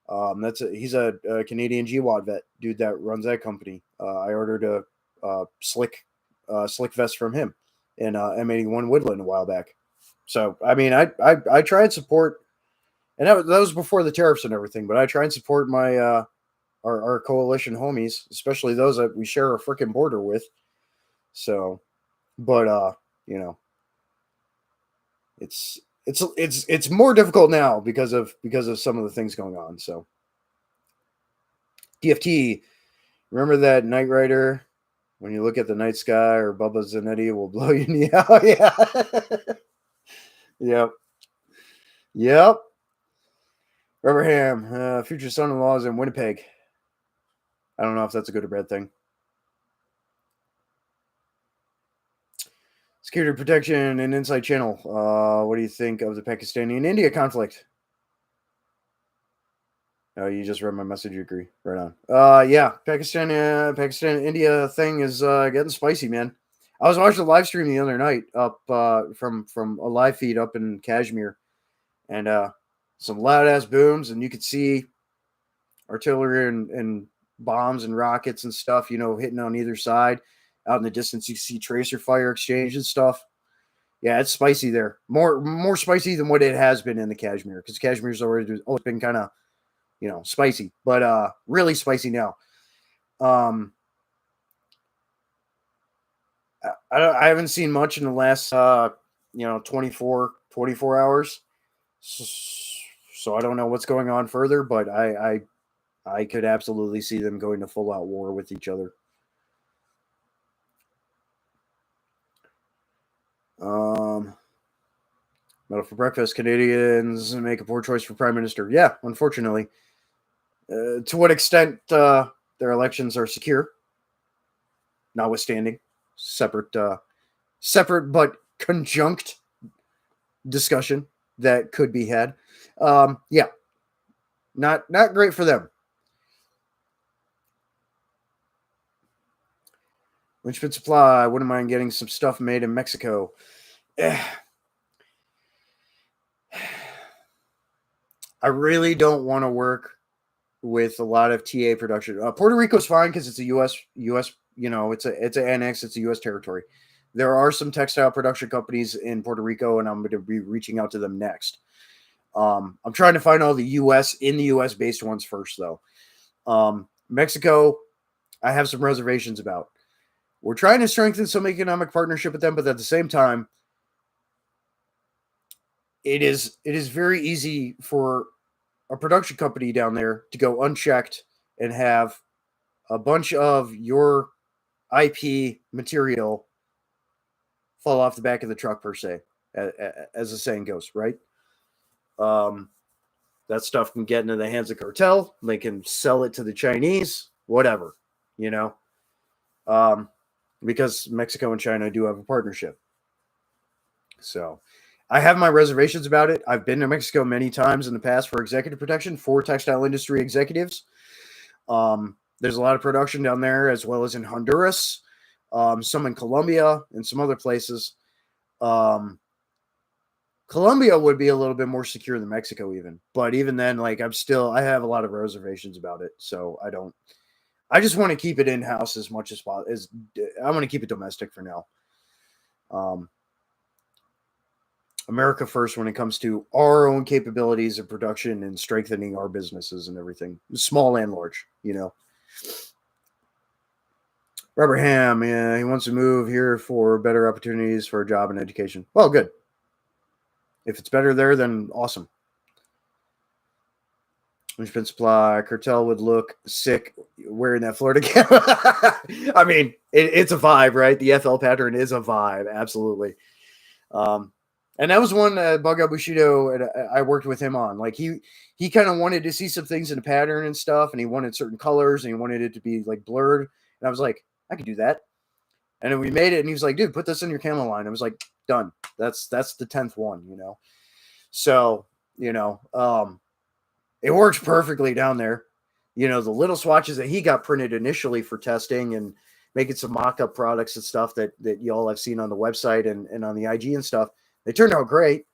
He's a Canadian GWAT vet dude that runs that company. I ordered a slick vest from him in M81 Woodland a while back. So I mean, I try and support, and that was before the tariffs and everything. But I try and support my our coalition homies, especially those that we share a freaking border with. So, but you know, it's more difficult now because of some of the things going on. So, DFT, remember that Knight Rider? When you look at the night sky or Bubba Zanetti will blow you in the eye. Yeah. Yep. Yep. Rubberham, future son-in-law is in Winnipeg. I don't know if that's a good or bad thing. Security protection and inside channel. What do you think of the Pakistani and India conflict? Oh, you just read my message. You agree? Right on. Yeah, Pakistan, India thing is getting spicy, man. I was watching a live stream the other night up from a live feed up in Kashmir, and some loud ass booms, and you could see artillery and bombs and rockets and stuff, you know, hitting on either side. Out in the distance, you see tracer fire exchange and stuff. Yeah, it's spicy there. More spicy than what it has been in the Kashmir, because Kashmir's always been kind of, you know, spicy, but really spicy now. Um, I haven't seen much in the last 24 hours, so I don't know what's going on further, but I could absolutely see them going to full out war with each other. Metal for breakfast, Canadians make a poor choice for prime minister. Yeah, unfortunately. To what extent their elections are secure, notwithstanding separate but conjunct discussion that could be had. Yeah, not great for them. Lynchpin Supply, wouldn't mind getting some stuff made in Mexico. I really don't want to work with a lot of TA production. Puerto Rico's fine because it's a U.S. You know, it's an annex. It's a U.S. territory. There are some textile production companies in Puerto Rico, and I'm going to be reaching out to them next. I'm trying to find all the U.S. based ones first, though. Mexico, I have some reservations about. We're trying to strengthen some economic partnership with them, but at the same time, it is very easy for a production company down there to go unchecked and have a bunch of your IP material fall off the back of the truck per se, as the saying goes, right? That stuff can get into the hands of cartel. They can sell it to the Chinese, whatever, you know, because Mexico and China do have a partnership. So I have my reservations about it. I've been to Mexico many times in the past for executive protection for textile industry executives. There's a lot of production down there, as well as in Honduras, some in Colombia, and some other places. Colombia would be a little bit more secure than Mexico, even. But even then, like I have a lot of reservations about it. So I just want to keep it in house as much as possible. I want to keep it domestic for now. America first when it comes to our own capabilities of production and strengthening our businesses and everything, small and large, you know. Rubber Ham, yeah, he wants to move here for better opportunities for a job and education. Well, good. If it's better there, then awesome. Linchpin Supply, cartel would look sick wearing that Florida cap. I mean, it's a vibe, right? The FL pattern is a vibe, absolutely. And that was one Bug Bushido, and I worked with him on. Like he kind of wanted to see some things in the pattern and stuff, and he wanted certain colors, and he wanted it to be like blurred. And I was like, I could do that. And then we made it, and he was like, dude, put this in your camo line. I was like, done. That's the 10th one, you know. So, you know, it works perfectly down there. You know, the little swatches that he got printed initially for testing and making some mock-up products and stuff that y'all have seen on the website and on the IG and stuff, they turned out great.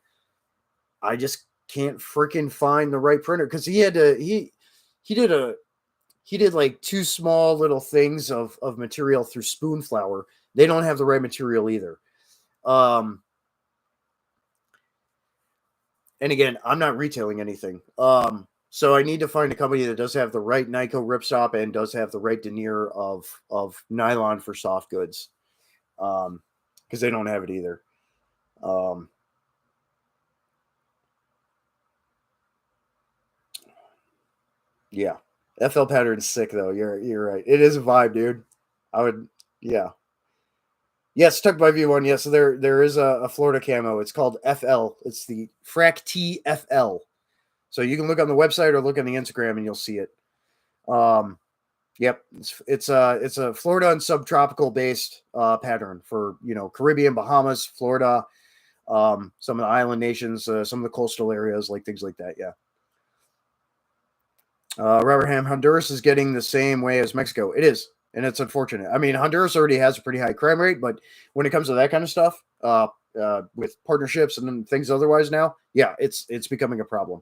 I just can't freaking find the right printer because he did like two small little things of material through spoon flour. They don't have the right material either. And again, I'm not retailing anything. So I need to find a company that does have the right Nyko ripstop and does have the right denier of nylon for soft goods. Because they don't have it either. Yeah. FL pattern's sick though. You're right. It is a vibe, dude. I would, yeah. Yes, tucked by V1. Yes, so there is a Florida camo. It's called FL. It's the Frac T FL. So you can look on the website or look on the Instagram and you'll see it. Yep, it's a Florida and subtropical based pattern for, you know, Caribbean, Bahamas, Florida, some of the island nations, some of the coastal areas, like things like that. Yeah. Rubberham, Honduras is getting the same way as Mexico. It is, and it's unfortunate. I mean, Honduras already has a pretty high crime rate, but when it comes to that kind of stuff, with partnerships and things otherwise now, yeah, it's becoming a problem.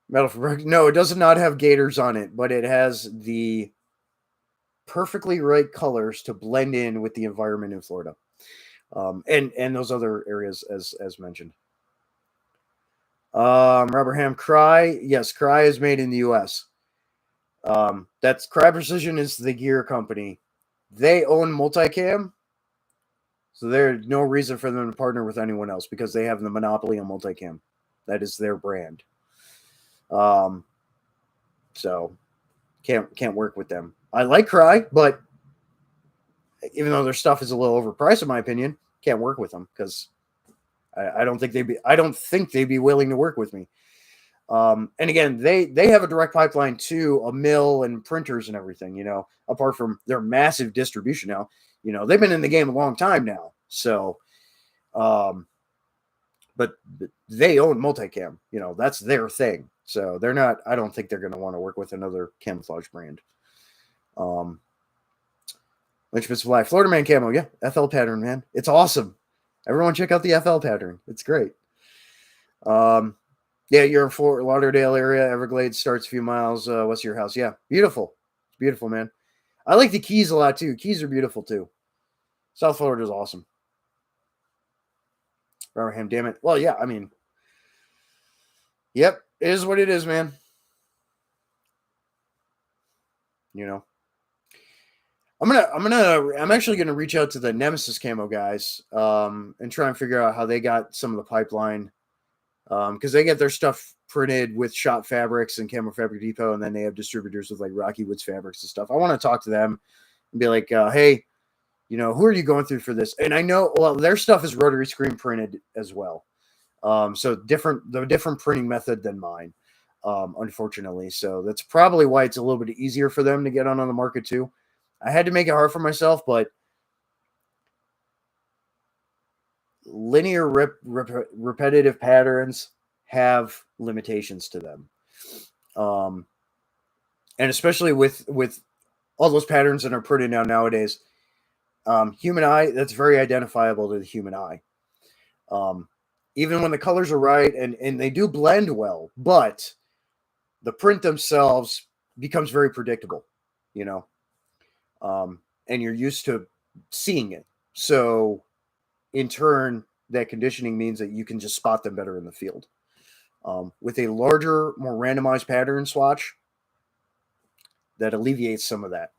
Metal for no, it does not have gators on it, but it has the perfectly right colors to blend in with the environment in Florida, and those other areas as mentioned. Rubberham Cry, yes, Cry is made in the U.S. That's Cry Precision is the gear company. They own Multicam, so there's no reason for them to partner with anyone else because they have the monopoly on Multicam. That is their brand. So can't work with them. I like Cry, but even though their stuff is a little overpriced, in my opinion, can't work with them because I don't think they'd be willing to work with me. And again, they have a direct pipeline to a mill and printers and everything, you know, apart from their massive distribution now. You know, they've been in the game a long time now. So, but they own Multicam, you know, that's their thing. So they're not, I don't think they're going to want to work with another camouflage brand. Linchpin Supply, Florida Man Camo. Yeah, FL pattern, man. It's awesome. Everyone check out the FL pattern. It's great. Yeah, you're in Fort Lauderdale area. Everglades starts a few miles west of your house. Yeah, beautiful. It's beautiful, man. I like the Keys a lot, too. Keys are beautiful, too. South Florida is awesome. Birmingham, damn it. Well, yeah, I mean, yep, it is what it is, man. You know. I'm actually gonna reach out to the Nemesis Camo guys and try and figure out how they got some of the pipeline because they get their stuff printed with Shop Fabrics and Camo Fabric Depot, and then they have distributors with like Rocky Woods Fabrics and stuff. I want to talk to them and be like, hey, who are you going through for this? And I know, well, their stuff is rotary screen printed as well. So the different printing method than mine, unfortunately. So that's probably why it's a little bit easier for them to get on the market too. I had to make it hard for myself, but linear repetitive patterns have limitations to them. And especially with all those patterns that are printed now nowadays, human eye, that's very identifiable to the human eye. Even when the colors are right and they do blend well, but the print themselves becomes very predictable, and you're used to seeing it. So in turn, that conditioning means that you can just spot them better in the field. With a larger, more randomized pattern swatch, that alleviates some of that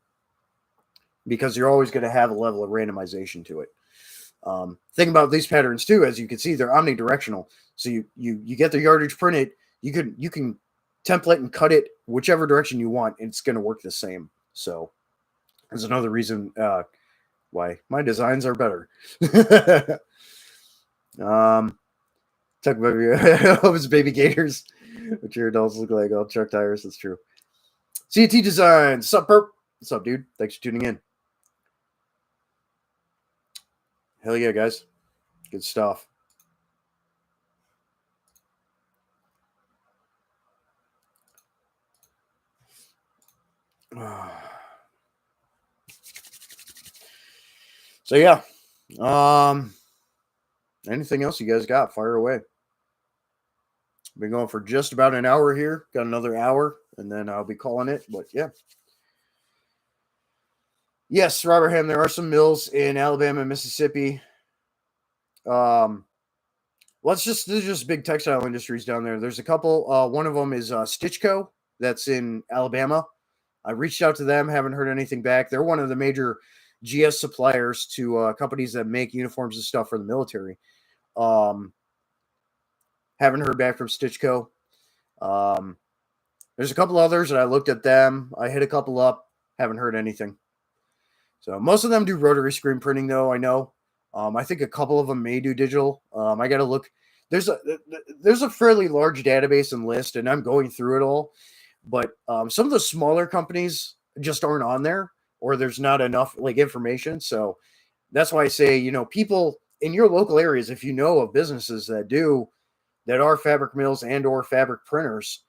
because you're always going to have a level of randomization to it. Thing about these patterns too, as you can see, they're omnidirectional. So you get the yardage printed, you can template and cut it whichever direction you want, and it's going to work the same. So there's another reason why my designs are better. Talk about his baby gators, which your adults look like all Chuck tires. That's true. CT Designs. What's up, Perp? What's up, dude? Thanks for tuning in. Hell yeah, guys. Good stuff. So yeah. Anything else you guys got? Fire away. Been going for just about an hour here. Got another hour, and then I'll be calling it. But yeah. Yes, Robert Ham, there are some mills in Alabama and Mississippi. There's just big textile industries down there. There's a couple. One of them is Stitchco, that's in Alabama. I reached out to them, haven't heard anything back. They're one of the major GS suppliers to companies that make uniforms and stuff for the military. Haven't heard back from Stitchco. There's a couple others that I looked at them. I hit a couple up, haven't heard anything. So most of them do rotary screen printing, though. I know. I think a couple of them may do digital. I got to look. There's a fairly large database and list, and I'm going through it all. But some of the smaller companies just aren't on there, or there's not enough information. So that's why I say, people in your local areas, if you know of businesses that are fabric mills and or fabric printers,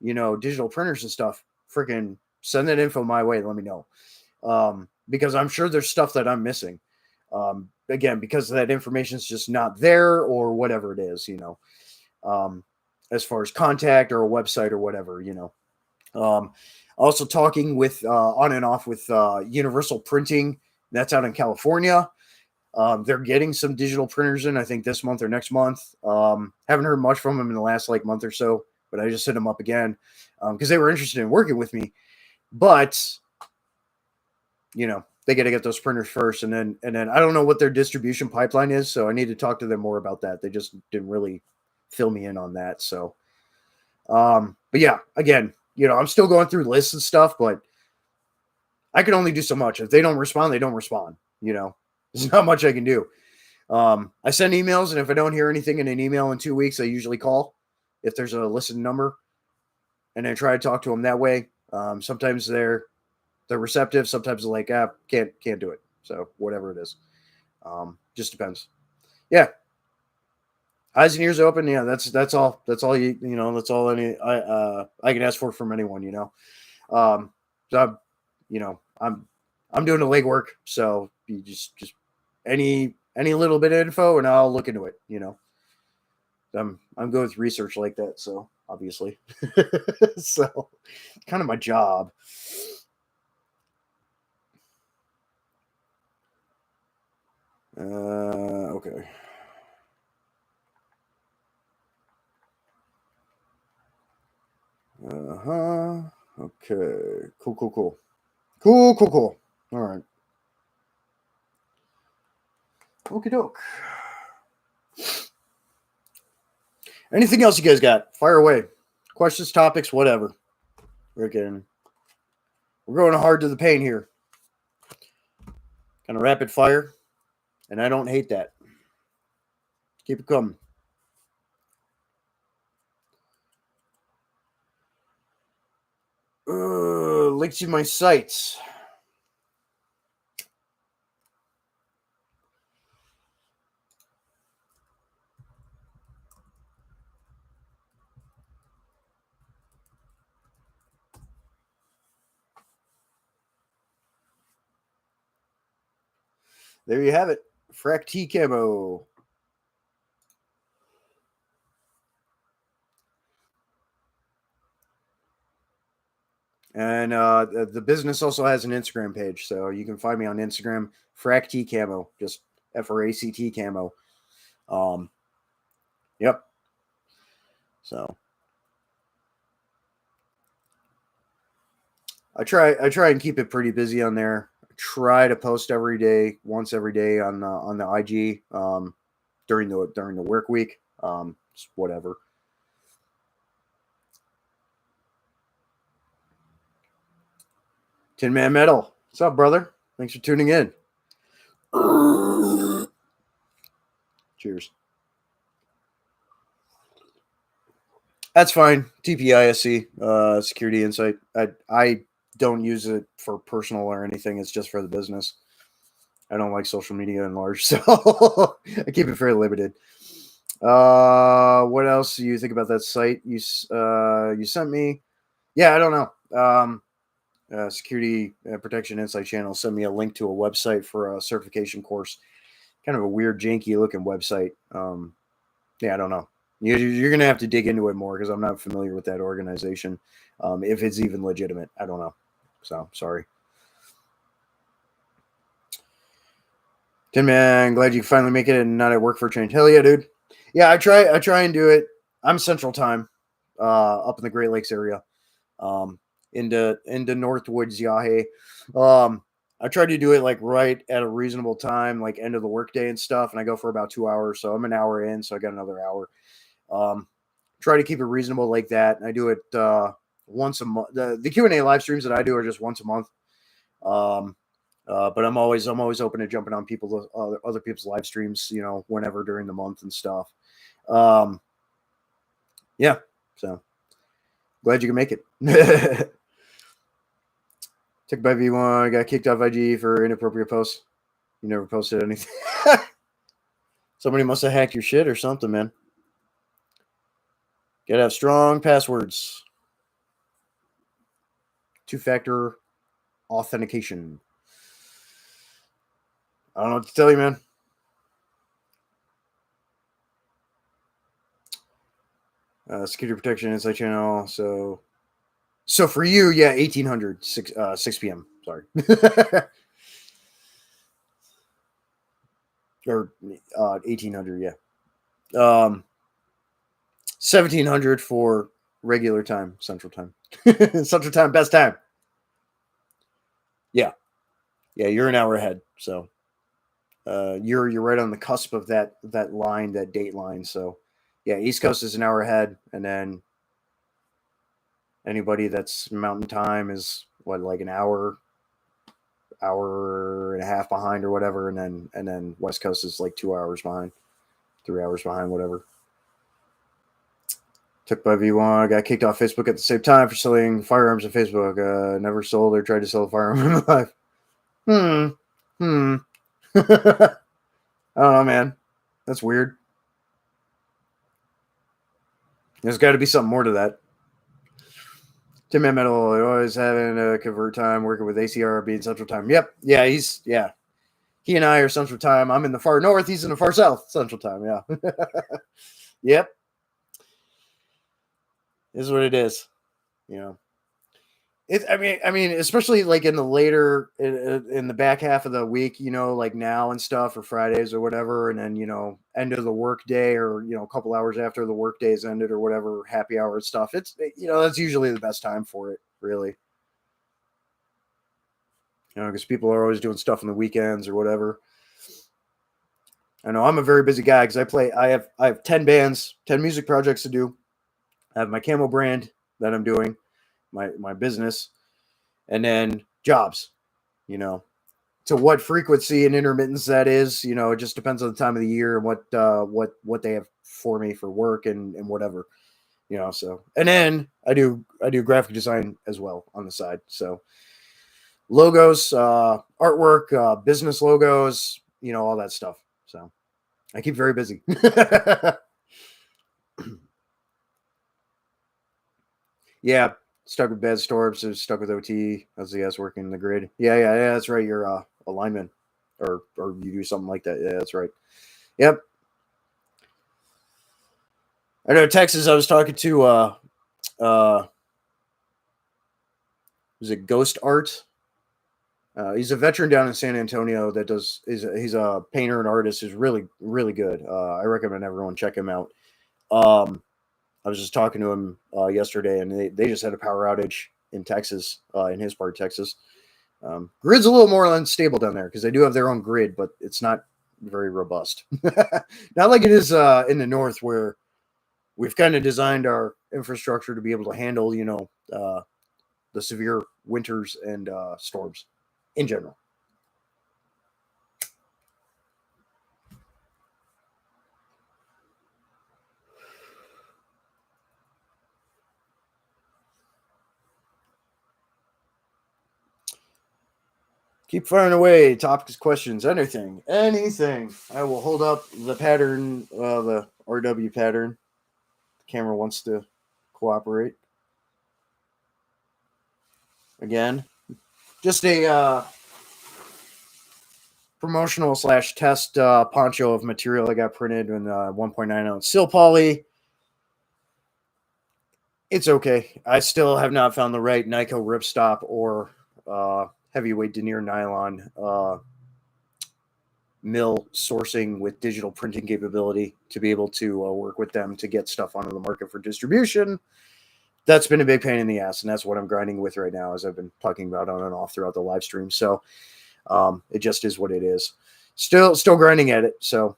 digital printers and stuff, freaking send that info my way. Let me know. Because I'm sure there's stuff that I'm missing. Again, because that information is just not there or whatever it is, as far as contact or a website or whatever, also talking with on and off with Universal Printing. That's out in California. They're getting some digital printers in, I think this month or next month. Haven't heard much from them in the last month or so, but I just hit them up again because they were interested in working with me. But they got to get those printers first, and then I don't know what their distribution pipeline is, so I need to talk to them more about that. They just didn't really fill me in on that. So, but yeah, again, I'm still going through lists and stuff, but I can only do so much. If they don't respond, they don't respond. There's not much I can do. I send emails, and if I don't hear anything in an email in 2 weeks, I usually call if there's a listed number, and I try to talk to them that way. Sometimes they're receptive. Sometimes they're like, can't do it. So whatever it is, just depends. Yeah. Eyes and ears open. Yeah. That's all. That's all that's all I can ask for from anyone, so I'm doing the legwork. So you just any little bit of info and I'll look into it, I'm good with research like that. So obviously, so kind of my job. Okay. Okay. Cool. All right. Okie doke. Anything else you guys got? Fire away. Questions, topics, whatever. We're going hard to the paint here. Kind of rapid fire, and I don't hate that. Keep it coming. Link to my sites. There you have it. Frack T camo. And the business also has an Instagram page, so you can find me on Instagram, Frack T camo, just FRACT camo. Yep. So I try and keep it pretty busy on there. I try to post every day, once every day on the IG during the work week. Just whatever. Tin Man Metal. What's up, brother? Thanks for tuning in. Cheers. That's fine. TPISC, Security Insight. I don't use it for personal or anything. It's just for the business. I don't like social media in large, so I keep it very limited. What else do you think about that site you sent me? Yeah, I don't know. Security Protection Insight Channel sent me a link to a website for a certification course. Kind of a weird, janky looking website. Yeah, I don't know. You're going to have to dig into it more because I'm not familiar with that organization. If it's even legitimate, I don't know. So sorry. Tin Man, glad you finally make it and not at work for a change. Hell yeah, dude. Yeah, I try and do it. I'm Central Time, up in the Great Lakes area, into Northwoods, Yahe. I try to do it like right at a reasonable time, like end of the workday and stuff, and I go for about 2 hours. So I'm an hour in, so I got another hour. Try to keep it reasonable like that. And I do it once a month. The Q&A live streams that I do are just once a month. But I'm always open to jumping on other people's live streams, whenever during the month and stuff. Yeah, so glad you can make it. Took by V1, got kicked off IG for inappropriate posts. You never posted anything. Somebody must have hacked your shit or something, man. Gotta have strong passwords. 2-factor authentication. I don't know what to tell you, man. Security Protection Insight Channel. So for you, yeah, 1800, 6 p.m. Sorry. Or 1800, yeah. 1700 for regular time, Central Time. Central Time, best time. Yeah. Yeah, you're an hour ahead. So you're right on the cusp of that line, that date line. So yeah, East Coast is an hour ahead, and then anybody that's Mountain Time is what, like an hour and a half behind or whatever, and then West Coast is like 2 hours behind, 3 hours behind, whatever. Took by V1, got kicked off Facebook at the same time for selling firearms on Facebook. Never sold or tried to sell a firearm in my life. I don't know, man. That's weird. There's got to be something more to that. Tim Man Metal always having a convert time, working with ACR being Central Time. Yep. Yeah, he and I are Central Time. I'm in the far north. He's in the far south. Central Time. Yeah. Yep. This is what it is. I mean, especially like in the later in the back half of the week, like now and stuff, or Fridays or whatever, and then end of the work day, or a couple hours after the work day is ended or whatever, happy hour stuff. It's that's usually the best time for it, really. Because people are always doing stuff on the weekends or whatever. I know I'm a very busy guy because I have 10 bands, 10 music projects to do. I have my camo brand that I'm doing, my business, and then jobs, to what frequency and intermittence that is. It just depends on the time of the year and what they have for me for work and whatever. So and then I do graphic design as well on the side. So logos, artwork, business logos, all that stuff. So I keep very busy. Yeah, stuck with bad storms, so stuck with OT as the guys working the grid. Yeah, that's right. You're a lineman, or you do something like that. Yeah, that's right. Yep. I know Texas. I was talking to was it Ghost Art? He's a veteran down in San Antonio that he's a painter and artist who's really good. I recommend everyone check him out. I was just talking to him yesterday, and they just had a power outage in Texas, in his part of Texas. Grid's a little more unstable down there because they do have their own grid, but it's not very robust. Not like it is in the north, where we've kind of designed our infrastructure to be able to handle, the severe winters and storms in general. Keep firing away. Topics, questions, anything. I will hold up the pattern, the RW pattern. The camera wants to cooperate. Again, just a promotional / test poncho of material I got printed in 1.9 ounce sil poly. It's okay. I still have not found the right Nyko ripstop or heavyweight denier nylon mill sourcing with digital printing capability to be able to work with them to get stuff onto the market for distribution. That's been a big pain in the ass, and that's what I'm grinding with right now, as I've been talking about on and off throughout the live stream. So it just is what it is. Still grinding at it. So,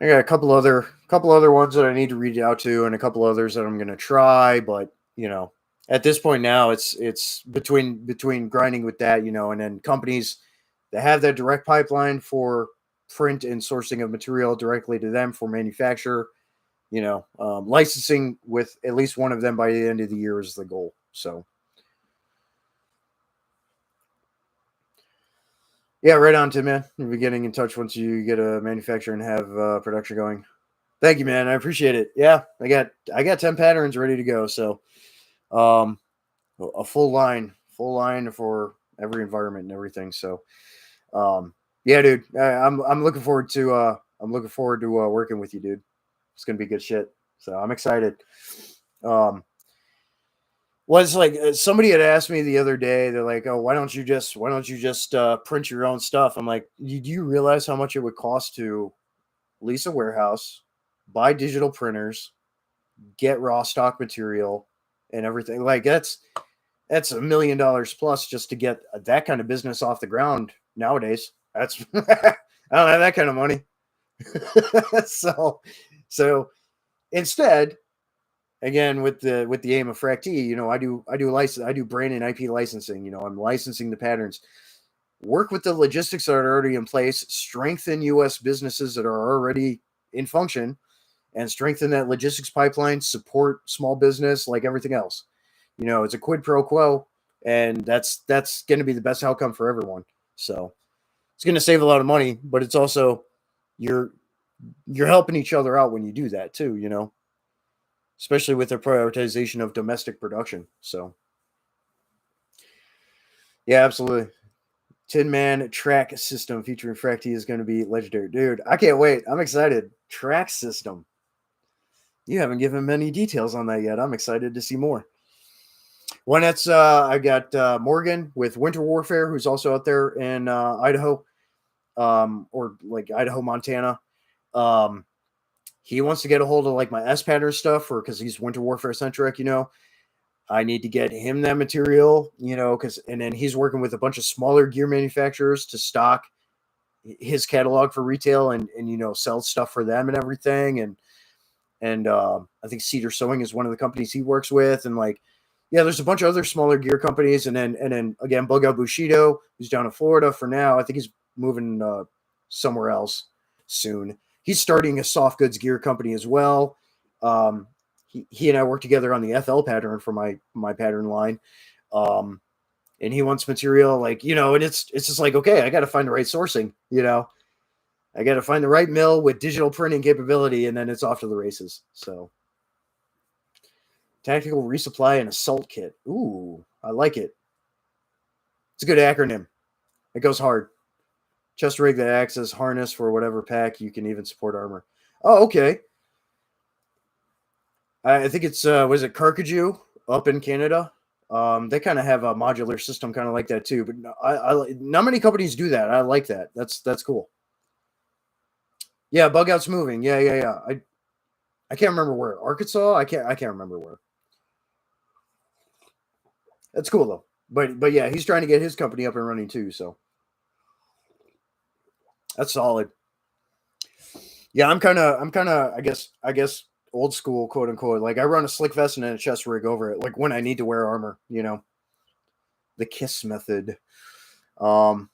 I got a couple other ones that I need to reach out to, and a couple others that I'm going to try. But at this point now, it's between grinding with that, and then companies that have that direct pipeline for print and sourcing of material directly to them for manufacture. Licensing with at least one of them by the end of the year is the goal. So. Yeah, right on, Tim, man. We'll be getting in touch once you get a manufacturer and have production going. Thank you, man. I appreciate it. Yeah, I got 10 patterns ready to go. So, a full line for every environment and everything. So, yeah, dude, I'm looking forward to working with you, dude. It's gonna be good shit. So I'm excited. Well, it's like somebody had asked me the other day. They're like, "Oh, why don't you just print your own stuff?" I'm like, "Do you realize how much it would cost to lease a warehouse, buy digital printers, get raw stock material, and everything? Like that's $1 million plus just to get that kind of business off the ground nowadays. That's I don't have that kind of money. so instead." Again, with the aim of Frac T, I do brand and IP licensing. I'm licensing the patterns. Work with the logistics that are already in place. Strengthen U.S. businesses that are already in function, and strengthen that logistics pipeline. Support small business like everything else. It's a quid pro quo, and that's going to be the best outcome for everyone. So it's going to save a lot of money, but it's also you're helping each other out when you do that too. Especially with the prioritization of domestic production. So, yeah, absolutely. Tin Man track system featuring Frac T is going to be legendary. Dude, I can't wait. I'm excited. Track system. You haven't given many details on that yet. I'm excited to see more. One that's I got Morgan with Winter Warfare, who's also out there in Idaho, or like Idaho, Montana. He wants to get a hold of like my S pattern stuff, because he's Winter Warfare centric. I need to get him that material, and then he's working with a bunch of smaller gear manufacturers to stock his catalog for retail and sell stuff for them and everything. And I think Cedar Sewing is one of the companies he works with, and like Yeah, there's a bunch of other smaller gear companies, and then again, Bug Out Bushido, who's down in Florida for now. I think he's moving somewhere else soon. He's starting a soft goods gear company as well. Um, he and I work together on the FL pattern for my pattern line. Um, and he wants material like, and it's just like, okay, I got to find the right sourcing. I got to find the right mill with digital printing capability, and then it's off to the races. So, tactical resupply and assault kit. Ooh, I like it. It's a good acronym. It goes hard. Chest rig that acts as harness for whatever pack. You can even support armor. Oh, okay. I think it's was it Carcajou up in Canada. They kind of have a modular system, kind of like that too. But not many companies do that. I like that. That's cool. Yeah, Bug Out's moving. Yeah. I can't remember where. Arkansas. I can't remember where. That's cool though. But yeah, he's trying to get his company up and running too. So that's solid. Yeah, I'm kind of I guess old school, quote unquote. Like I run a slick vest and then a chest rig over it, like when I need to wear armor. The KISS method. Um,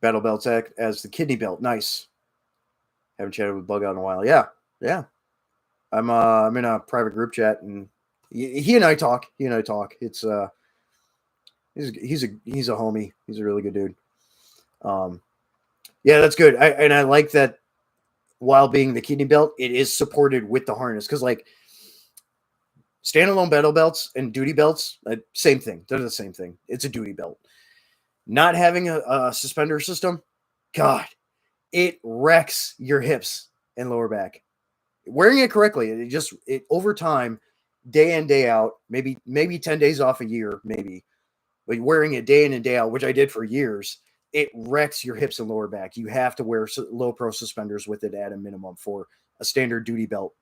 Battle belts act as the kidney belt. Nice. Haven't chatted with Bug Out in a while. Yeah. I'm in a private group chat, and he and I talk. It's he's a homie. He's a really good dude. Um, yeah, that's good. I like that. While being the kidney belt, it is supported with the harness, because like standalone battle belts and duty belts, same thing. They're the same thing. It's a duty belt. Not having a suspender system, God, it wrecks your hips and lower back. Wearing it correctly, it over time, day in day out, maybe 10 days off a year, maybe, but wearing it day in and day out, which I did for years, it wrecks your hips and lower back. You have to wear low pro suspenders with it at a minimum for a standard duty belt.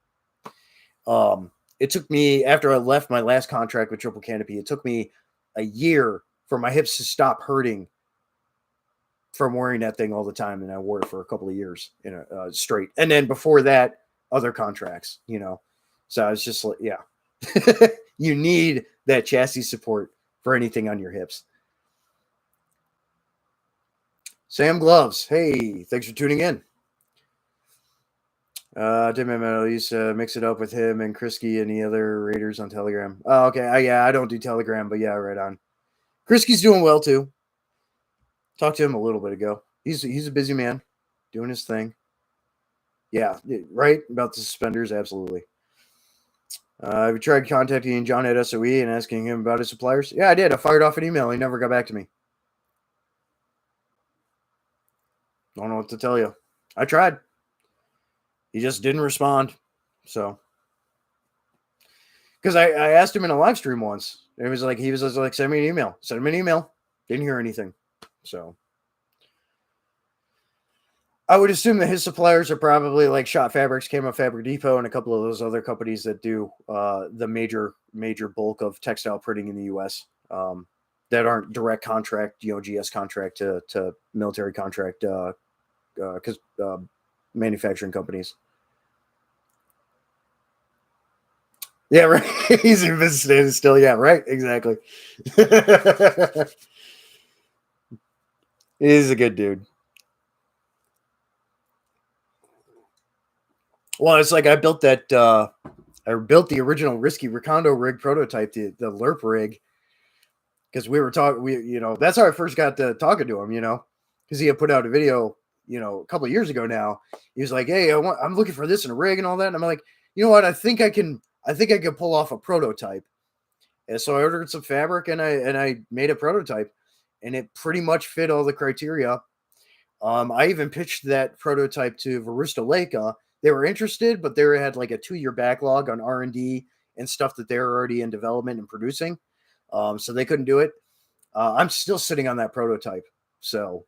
It took me, after I left my last contract with Triple Canopy, it took me a year for my hips to stop hurting from wearing that thing all the time, and I wore it for a couple of years straight. And then before that, other contracts. So I was just like, yeah, you need that chassis support for anything on your hips. Sam Gloves, hey, thanks for tuning in. Tim Metal used to mix it up with him and Krisky and the other raiders on Telegram. Oh, okay. I don't do Telegram, but yeah, right on. Krisky's doing well too. Talked to him a little bit ago. He's a busy man, doing his thing. Yeah, right about the suspenders, absolutely. Have you tried contacting John at SOE and asking him about his suppliers? Yeah, I did. I fired off an email. He never got back to me. Don't know what to tell you. I tried. He just didn't respond. So, because I asked him in a live stream once, and he was like, send me an email. Send him an email. Didn't hear anything. So, I would assume that his suppliers are probably like Shot Fabrics, Camo Fabric Depot, and a couple of those other companies that do the major bulk of textile printing in the U.S. That aren't direct contract, GS contract to military contract, because manufacturing companies. Yeah, right. He's in business standing still. Yeah, right. Exactly. He's a good dude. Well, it's like I built that. I built the original Risky Recondo rig prototype, the LERP rig, because we were talking. That's how I first got to talking to him. Because he had put out a video, a couple of years ago now. He was like, "Hey, I'm looking for this in a rig and all that." And I'm like, you know what? I think I can pull off a prototype. And so I ordered some fabric and I made a prototype, and it pretty much fit all the criteria. I even pitched that prototype to Varusta Leica. They were interested, but they had like a 2-year backlog on R&D and stuff that they're already in development and producing. So they couldn't do it. I'm still sitting on that prototype. So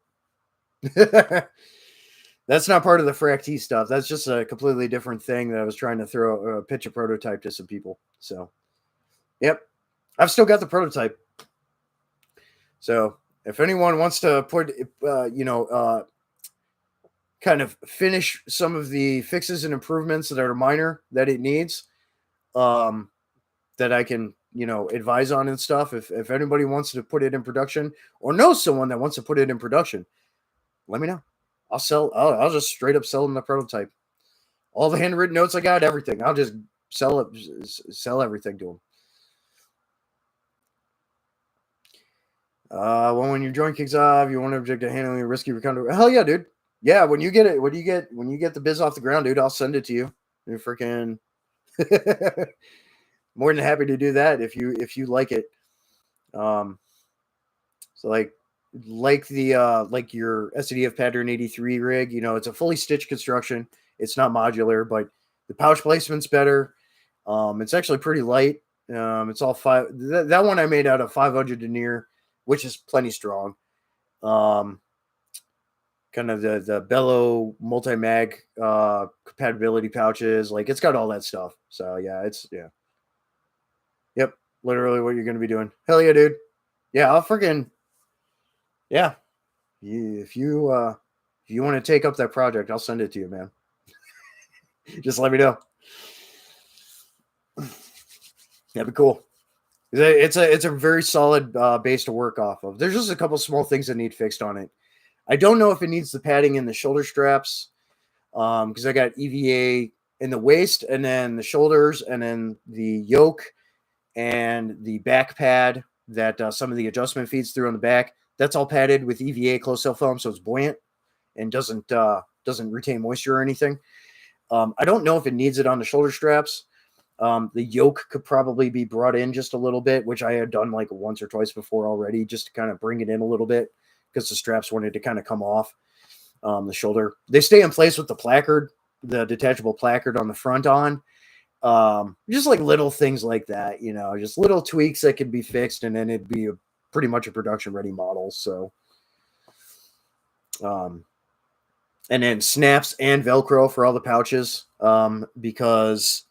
that's not part of the Frac T stuff. That's just a completely different thing that I was trying to pitch a prototype to some people. So, yep. I've still got the prototype. So if anyone wants to put, kind of finish some of the fixes and improvements that are minor that it needs, that I can, advise on and stuff. If anybody wants to put it in production or knows someone that wants to put it in production, let me know. I'll just straight up sell them the prototype. All the handwritten notes I got, everything. I'll just sell everything to them. When your joint kicks off, you want to object to handling a risky recovery. Hell yeah, dude. Yeah, when you get the biz off the ground, dude, I'll send it to you. You're freaking more than happy to do that if you like it. So like your SDF pattern 83 rig, it's a fully stitched construction. It's not modular, but the pouch placement's better. It's actually pretty light. It's all five. That one I made out of 500 denier, which is plenty strong. Kind of the bellow multi-mag compatibility pouches. Like, it's got all that stuff. So yeah, Yep, literally what you're going to be doing. Hell yeah, dude. Yeah, I'll freaking yeah. If you want to take up that project, I'll send it to you, man. Just let me know. That'd be cool. It's a very solid base to work off of. There's just a couple small things that need fixed on it. I don't know if it needs the padding in the shoulder straps, because I got EVA in the waist and then the shoulders and then the yoke and the back pad that some of the adjustment feeds through on the back. That's all padded with EVA closed cell foam, so it's buoyant and doesn't retain moisture or anything. I don't know if it needs it on the shoulder straps. The yoke could probably be brought in just a little bit, which I had done like once or twice before already, just to kind of bring it in a little bit because the straps wanted to kind of come off the shoulder. They stay in place with the placard, the detachable placard on the front on. Just like little things like that, just little tweaks that could be fixed, and then it'd be pretty much a production ready model. So, and then snaps and Velcro for all the pouches, because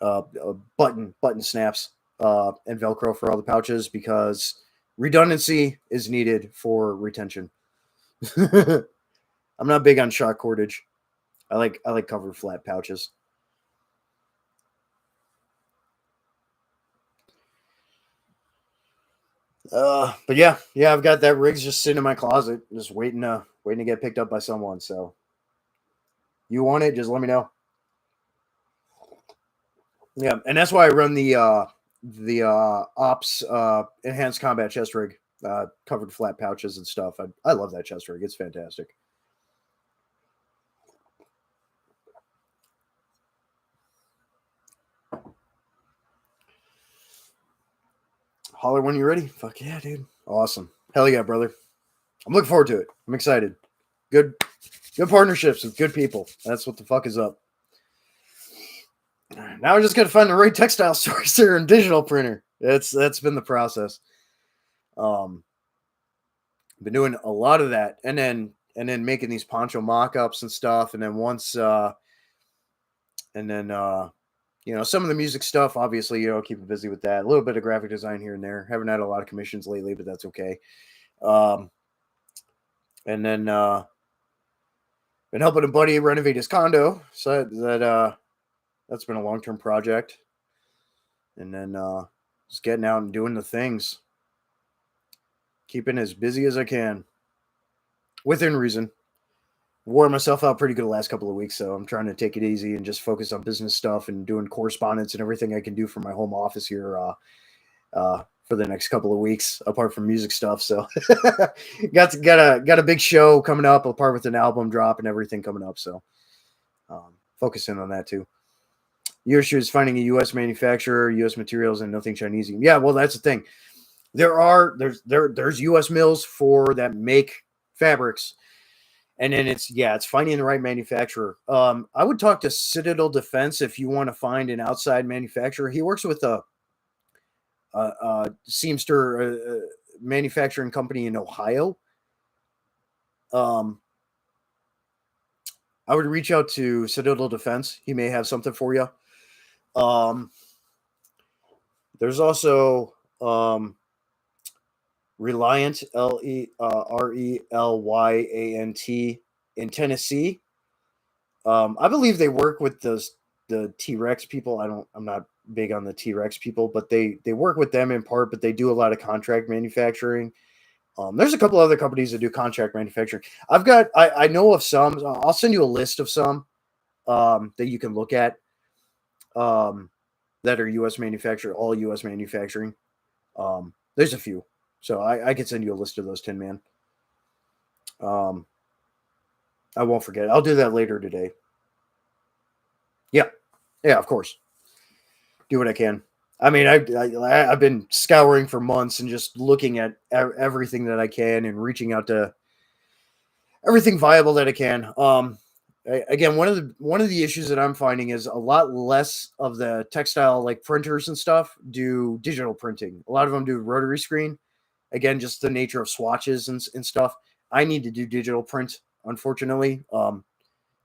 button snaps and Velcro for all the pouches, because redundancy is needed for retention. I'm not big on shock cordage. I like covered flat pouches. But yeah, I've got that rigs just sitting in my closet, just waiting to get picked up by someone. So you want it, just let me know. Yeah, and that's why I run the ops enhanced combat chest rig, covered flat pouches and stuff. I love that chest rig. It's fantastic. Holler when you're ready. Fuck yeah, dude. Awesome. Hell yeah, brother. I'm looking forward to it. I'm excited. Good partnerships with good people. That's what the fuck is up. Now I just got to find the right textile sourcer and digital printer. That's been the process. Been doing a lot of that, and then making these poncho mock-ups and stuff, and then some of the music stuff, obviously, keep busy with that. A little bit of graphic design here and there. Haven't had a lot of commissions lately, but that's okay. And then been helping a buddy renovate his condo, so that's been a long-term project. And then just getting out and doing the things, keeping as busy as I can, within reason. Wore myself out pretty good the last couple of weeks, so I'm trying to take it easy and just focus on business stuff and doing correspondence and everything I can do for my home office here for the next couple of weeks, apart from music stuff. So got a big show coming up, apart with an album drop and everything coming up. So focusing on that too. Your issue is finding a U.S. manufacturer, U.S. materials, and nothing Chinese. Yeah, well, that's the thing. There's U.S. mills for that make fabrics. And then it's finding the right manufacturer. I would talk to Citadel Defense if you want to find an outside manufacturer. He works with a Seamster manufacturing company in Ohio. I would reach out to Citadel Defense. He may have something for you. There's also Reliant, Relyant in Tennessee. I believe they work with the T-Rex people. I'm not big on the T-Rex people, but they work with them in part, but they do a lot of contract manufacturing. There's a couple other companies that do contract manufacturing. I know of some. I'll send you a list of some that you can look at that are U.S. manufacturer, all U.S. manufacturing. There's a few, so I could send you a list of those, Tin Man. I won't forget. I'll do that later today. Yeah, yeah, of course. Do what I can. I mean, I've been scouring for months and just looking at everything that I can and reaching out to everything viable that I can. Again, one of the issues that I'm finding is a lot less of the textile like printers and stuff do digital printing. A lot of them do rotary screen. Again, just the nature of swatches and stuff. I need to do digital print, unfortunately.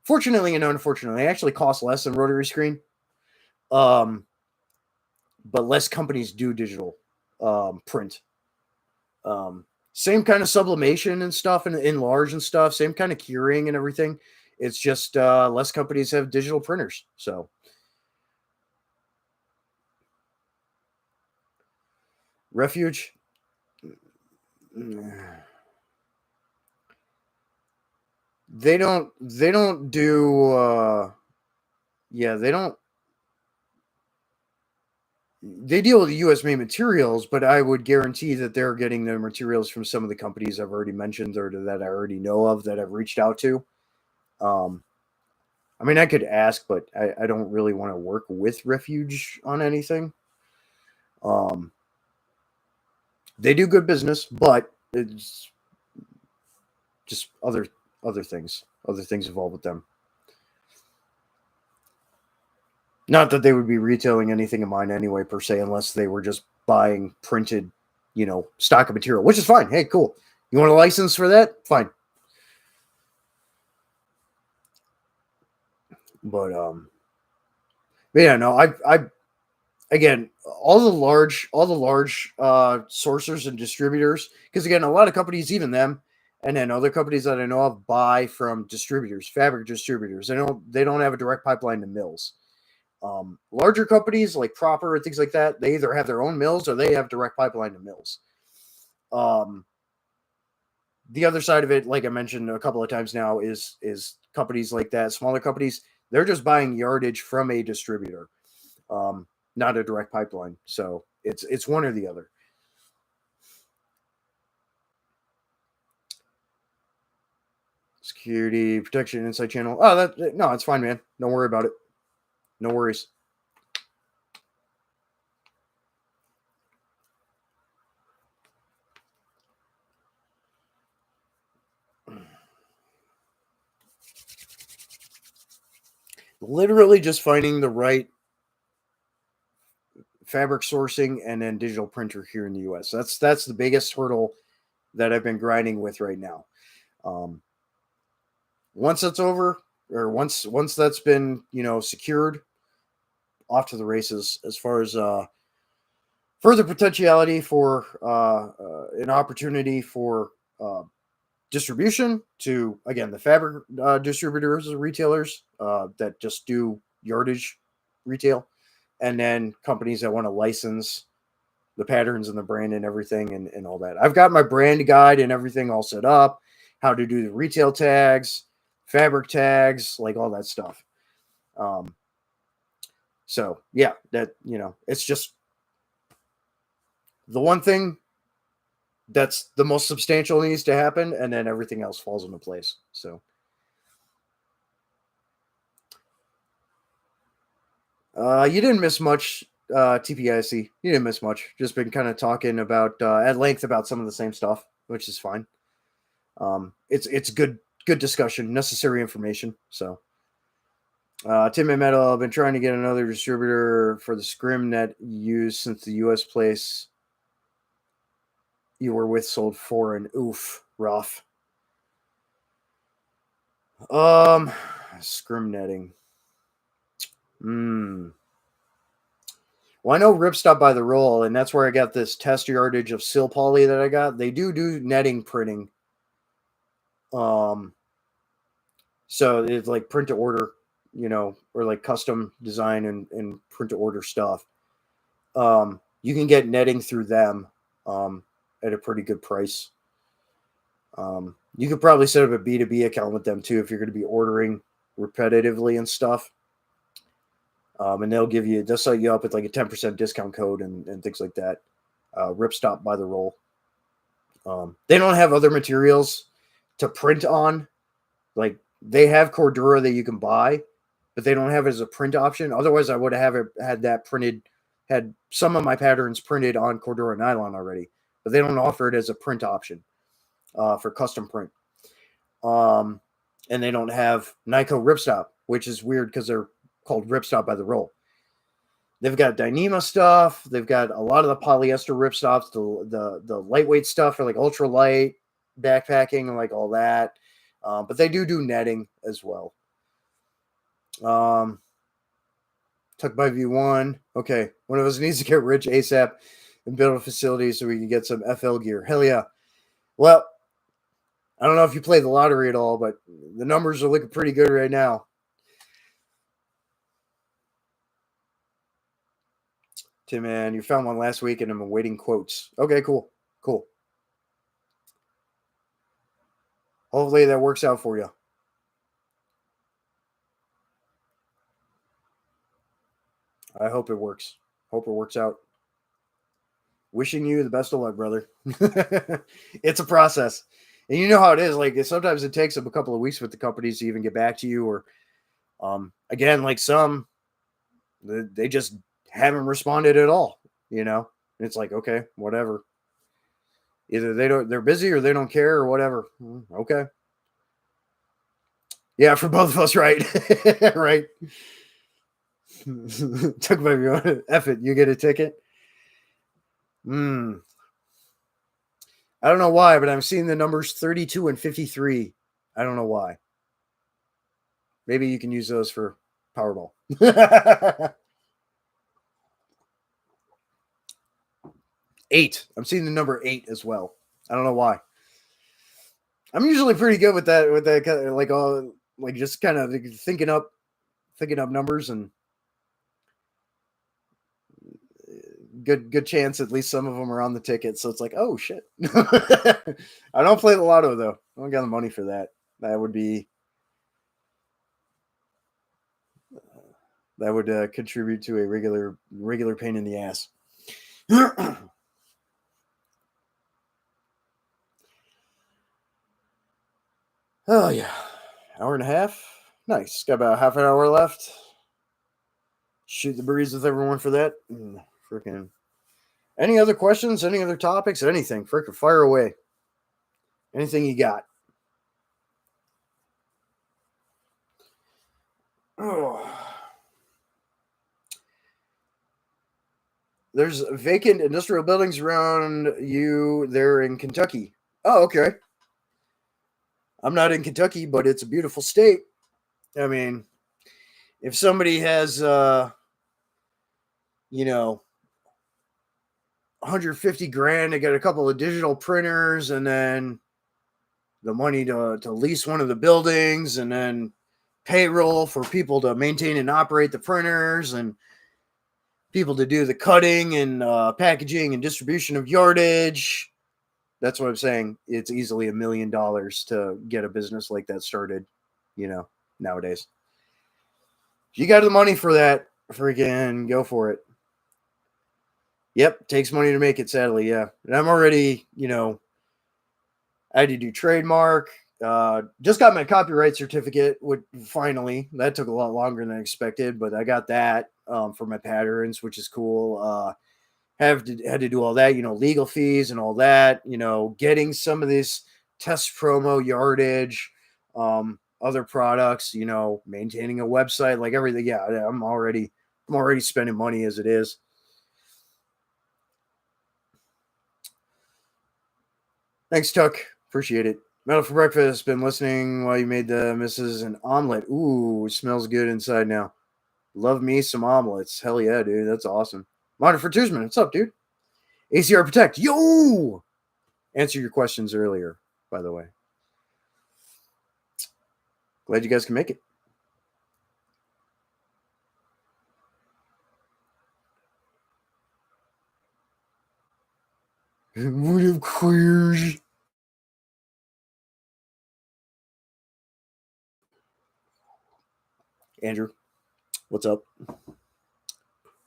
Fortunately and unfortunately, it actually costs less than rotary screen. But less companies do digital print. Same kind of sublimation and stuff and enlarge and stuff, same kind of curing and everything. It's just less companies have digital printers. So Refuge, they don't do yeah, they deal with US made materials, but I would guarantee that they're getting their materials from some of the companies I've already mentioned or that I already know of that I've reached out to. Um, I mean, I could ask, but I don't really want to work with Refuge on anything. Um, they do good business, but it's just other things. Other things involved with them. Not that they would be retailing anything of mine anyway, per se, unless they were just buying printed, stock of material, which is fine. Hey, cool. You want a license for that? Fine. But yeah, no, I again, all the large sourcers and distributors, because again, a lot of companies, even them, and then other companies that I know of buy from distributors, fabric distributors. They don't have a direct pipeline to mills. Larger companies like Proper and things like that, they either have their own mills or they have direct pipeline to mills. Um, the other side of it, like I mentioned a couple of times now, is companies like that, smaller companies, they're just buying yardage from a distributor, um, not a direct pipeline. So it's one or the other. Security, protection, inside channel. Oh, that no, it's fine, man. Don't worry about it. No worries. Literally just finding the right fabric sourcing and then digital printer here in the US. That's the biggest hurdle that I've been grinding with right now. Um, once that's over, or once that's been secured, off to the races as far as further potentiality for an opportunity for distribution to, again, the fabric distributors and retailers that just do yardage retail, and then companies that want to license the patterns and the brand and everything and all that. I've got my brand guide and everything all set up, how to do the retail tags, fabric tags, like all that stuff. Um, so yeah, that it's just the one thing that's the most substantial needs to happen, and then everything else falls into place. So you didn't miss much, TPIC. You didn't miss much. Just been kind of talking about at length about some of the same stuff, which is fine. It's good discussion, necessary information. So Tim and Metal, I've been trying to get another distributor for the ScrimNet used since the US place you were with sold foreign. Oof, rough. Scrim netting. Well, I know Ripstop by the roll, and that's where I got this test yardage of Sil Poly that I got. They do netting printing. So it's like print to order or like custom design and print to order stuff, you can get netting through them at a pretty good price. You could probably set up a B2B account with them too if you're going to be ordering repetitively and stuff. And they'll set you up with like a 10% discount code and things like that. Ripstop by the roll. They don't have other materials to print on. Like they have Cordura that you can buy, but they don't have it as a print option. Otherwise, I would have had some of my patterns printed on Cordura nylon already, but they don't offer it as a print option for custom print. And they don't have Nyko ripstop, which is weird because they're called ripstop by the roll. They've got Dyneema stuff. They've got a lot of the polyester ripstops, the lightweight stuff for like ultralight backpacking and like all that. But they do netting as well. Tuck by V1. Okay, one of us needs to get rich ASAP and build a facility so we can get some FL gear. Hell yeah. Well, I don't know if you play the lottery at all, but the numbers are looking pretty good right now. Tim, man, you found one last week and I'm awaiting quotes. Okay, cool. Hopefully that works out for you. I hope it works. Hope it works out. Wishing you the best of luck, brother. It's a process. And you know how it is. Like sometimes it takes them a couple of weeks with the companies to even get back to you. Or again, like some, they just haven't responded at all. And it's like, okay, whatever. Either they're busy or they don't care or whatever. Okay. Yeah, for both of us, right? Right. Took my F it. You get a ticket. I don't know why, but I'm seeing the numbers 32 and 53. I don't know why. Maybe you can use those for Powerball. 8. I'm seeing the number 8 as well. I don't know why. I'm usually pretty good with that. Like just kind of thinking up numbers, and good chance at least some of them are on the ticket. So it's like, oh shit. I don't play the lotto though. I don't got the money for that. That would contribute to a regular pain in the ass. Oh yeah, hour and a half. Nice. Got about half an hour left. Shoot the breeze with everyone for that. Freaking. Any other questions? Any other topics? Anything? Freaking fire away. Anything you got? Oh. There's vacant industrial buildings around you there in Kentucky. Oh, okay. I'm not in Kentucky, but it's a beautiful state. I mean, if somebody has, 150 grand to get a couple of digital printers and then the money to lease one of the buildings and then payroll for people to maintain and operate the printers and people to do the cutting and packaging and distribution of yardage. That's what I'm saying. It's easily $1 million to get a business like that started, nowadays. If you got the money for that, freaking go for it. Yep, takes money to make it, sadly, yeah. And I'm already, I had to do trademark. Just got my copyright certificate. Finally, that took a lot longer than I expected, but I got that for my patterns, which is cool. Had to do all that, legal fees and all that. Getting some of this test promo yardage, other products. Maintaining a website, like everything. Yeah, I'm already spending money as it is. Thanks, Tuck. Appreciate it. Metal for breakfast. Been listening while you made the missus an omelet. Ooh, it smells good inside now. Love me some omelets. Hell yeah, dude. That's awesome. Modern for Tuesman. What's up, dude? ACR Protect. Yo! Answer your questions earlier, by the way. Glad you guys can make it. What up, queers? Andrew, what's up?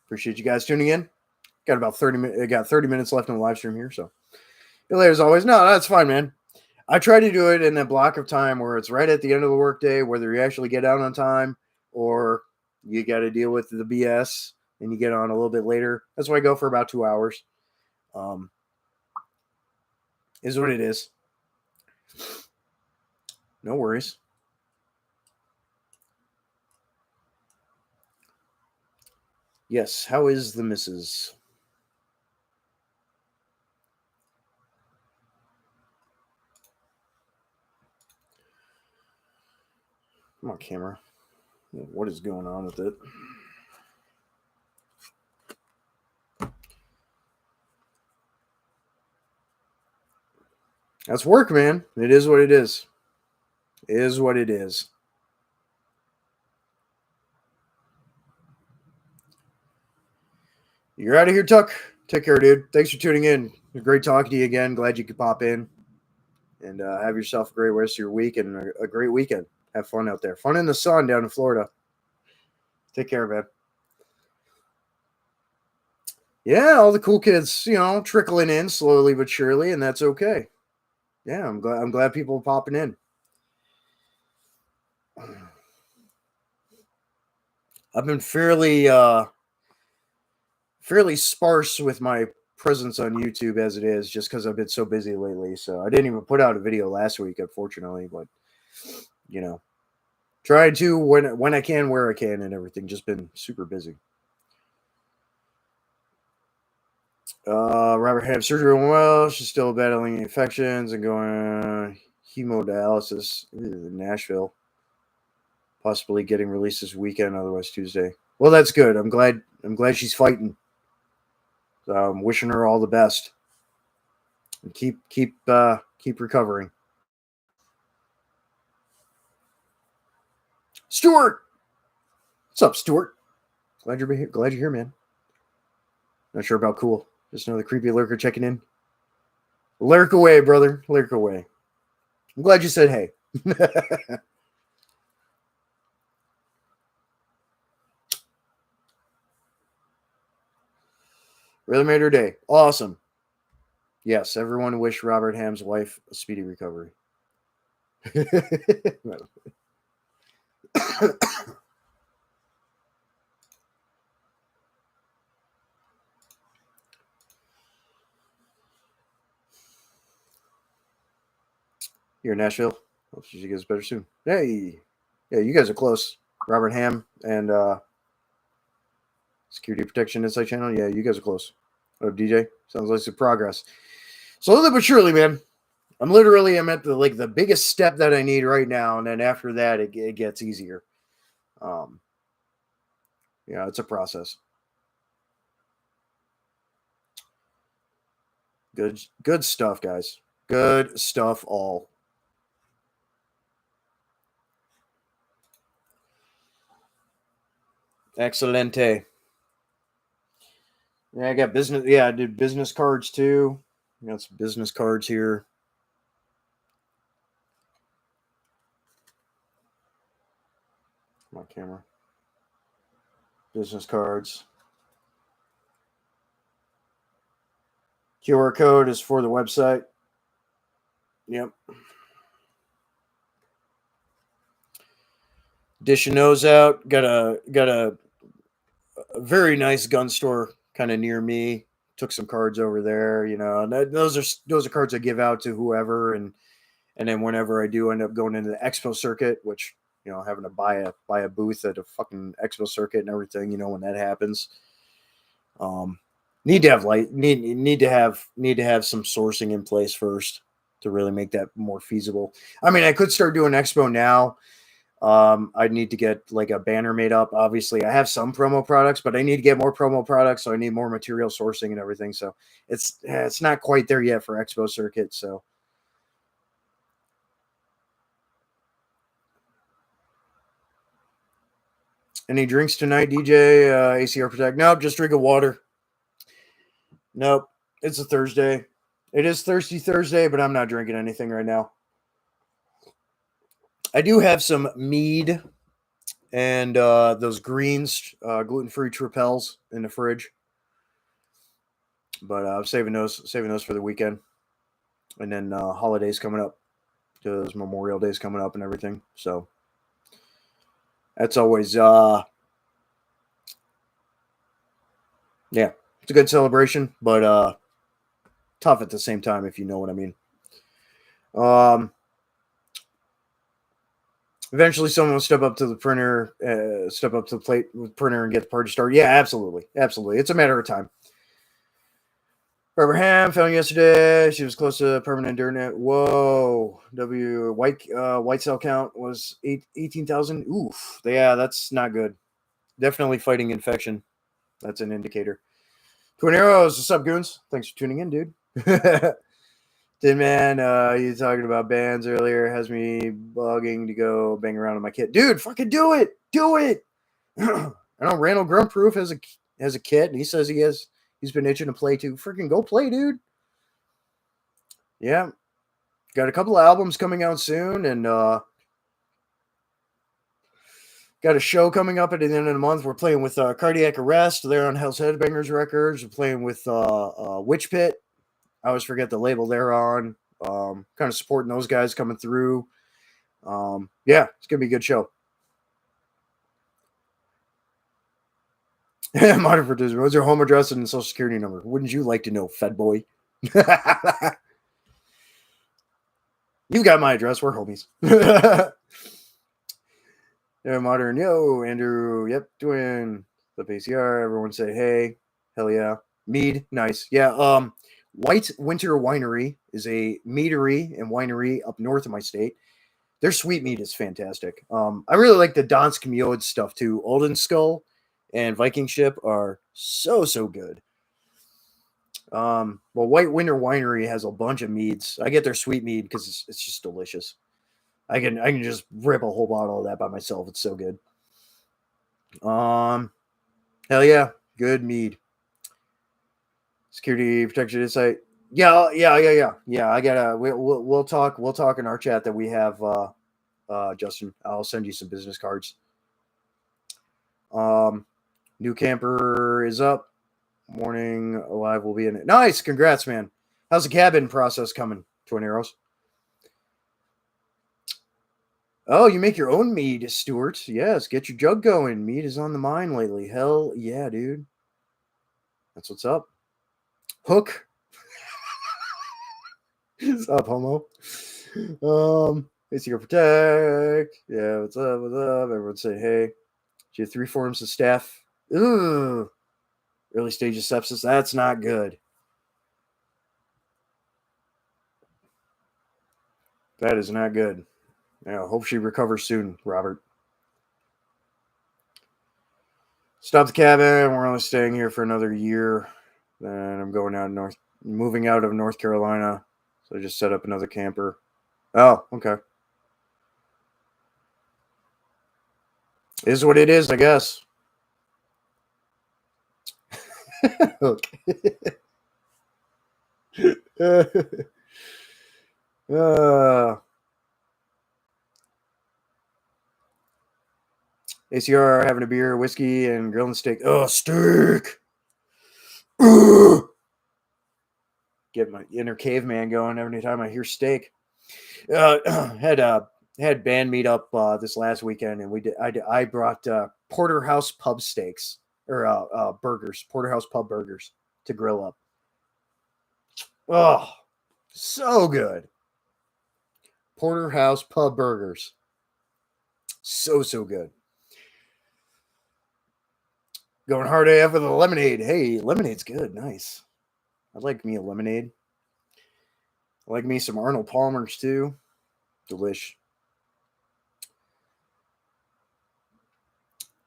Appreciate you guys tuning in. Got about 30 minutes. Got 30 minutes left in the live stream here, so later as always. No, that's fine, man. I try to do it in a block of time where it's right at the end of the workday, whether you actually get out on time or you got to deal with the BS and you get on a little bit later. That's why I go for about 2 hours. Is what it is. No worries. Yes, how is the missus? Come on, camera. What is going on with it? That's work, man. It is what it is. It is what it is. You're out of here, Tuck. Take care, dude. Thanks for tuning in. Great talking to you again. Glad you could pop in. And have yourself a great rest of your week and a great weekend. Have fun out there. Fun in the sun down in Florida. Take care, man. Yeah, all the cool kids, trickling in slowly but surely, and that's okay. Yeah, I'm glad people are popping in. I've been fairly sparse with my presence on YouTube as it is, just because I've been so busy lately. So I didn't even put out a video last week, unfortunately, but try to when I can, where I can, and everything. Just been super busy. Robert had surgery went well. She's still battling infections and going hemodialysis in Nashville. Possibly getting released this weekend, otherwise Tuesday. Well, that's good. I'm glad she's fighting. So I'm wishing her all the best. And keep recovering. Stuart, what's up, Stuart? Glad you're here. Glad you're here, man. Not sure about cool. Just another creepy lurker checking in. Lurk away, brother. Lurk away. I'm glad you said hey. Really made her day. Awesome. Yes, everyone wish Robert Ham's wife a speedy recovery. Here in Nashville. Hope she gets better soon. Hey. Yeah, you guys are close. Robert Ham and Security Protection Insight Channel. Yeah, you guys are close. Oh, DJ. Sounds like some progress. Slowly but surely, man. I'm at the biggest step that I need right now, and then after that, it gets easier. It's a process. Good stuff, guys. Good stuff, all. Excelente. Yeah, I got business. Yeah, I did business cards too. I got some business cards here. My camera. Business cards. QR code is for the website. Yep. Dishing those out. Got a very nice gun store kind of near me. Took some cards over there. And those are cards I give out to whoever, and then whenever I do end up going into the expo circuit, which having to buy a booth at a fucking expo circuit and everything, when that happens. Need to have some sourcing in place first to really make that more feasible. I mean, I could start doing expo now. I'd need to get like a banner made up. Obviously, I have some promo products, but I need to get more promo products, so I need more material sourcing and everything. So it's not quite there yet for expo circuit. So any drinks tonight, DJ? ACR Protect? Nope, just drinking water. Nope, it's a Thursday. It is Thirsty Thursday, but I'm not drinking anything right now. I do have some mead and those greens, gluten-free Tripels in the fridge, but I'm saving those for the weekend, and then holidays coming up, because Memorial Day's coming up and everything. So that's always yeah, it's a good celebration, but tough at the same time, if you know what I mean. Um, Eventually, someone will step up to the printer, step up to the plate with printer, and get the party started. Yeah, absolutely, absolutely. It's a matter of time. Barbara Ham found yesterday. She was close to permanent internet. Whoa. White cell count was 18,000. Oof. Yeah, that's not good. Definitely fighting infection. That's an indicator. Twin Arrows, what's up, goons? Thanks for tuning in, dude. Tin Man, you talking about bands earlier has me bugging to go bang around on my kit. Dude, fucking do it. Do it. I know Randall Grumproof has a kit, and he says he's been itching to play too. Freaking go play, dude. Yeah. Got a couple of albums coming out soon, and got a show coming up at the end of the month. We're playing with Cardiac Arrest. They're on Hell's Headbangers Records. We're playing with Witch Pit. I always forget the label they're on. Kind of supporting those guys coming through. Yeah, it's going to be a good show. Modern participant. What's your home address and social security number? Wouldn't you like to know, Fed boy? You got my address. We're homies. Yeah, modern. Yo, Andrew. Yep, doing the PCR. Everyone say hey. Hell yeah. Mead. Nice. Yeah. White Winter Winery is a meadery and winery up north of my state. Their sweet meat is fantastic. I really like the Dansk Mjød stuff too. Olden Skull and Viking Ship are so good. Well, White Winter Winery has a bunch of meads. I get their sweet mead because it's just delicious. I can just rip a whole bottle of that by myself. It's so good. Hell yeah, good mead. Security protection insight. Yeah. I gotta. We'll talk. We'll talk in our chat that we have. Justin, I'll send you some business cards. New camper is up. Morning alive will be in it. Nice, congrats, man. How's the cabin process coming, Twin Arrows? Oh, you make your own mead, Stuart. Yes, get your jug going. Mead is on the mind lately. Hell yeah, dude. That's what's up. Hook. What's up, homo? ACR Protect. Yeah, what's up? What's up? Everyone say hey. She had 3 forms of staph. Ooh. Early stage of sepsis. That's not good. That is not good. Yeah, hope she recovers soon, Robert. Stop the cabin. We're only staying here for another year. Then I'm moving out of North Carolina. So I just set up another camper. Oh, okay. Is what it is, I guess. Okay. ACR having a beer, whiskey, and grilling steak. Oh, steak! Get my inner caveman going every time I hear steak. Had band meet up this last weekend, and I brought porterhouse pub steaks or burgers, porterhouse pub burgers to grill up. Oh, so good. Porterhouse pub burgers, so good. Going hard AF with a lemonade. Hey, lemonade's good. Nice. I like me a lemonade. I like me some Arnold Palmer's too. Delish.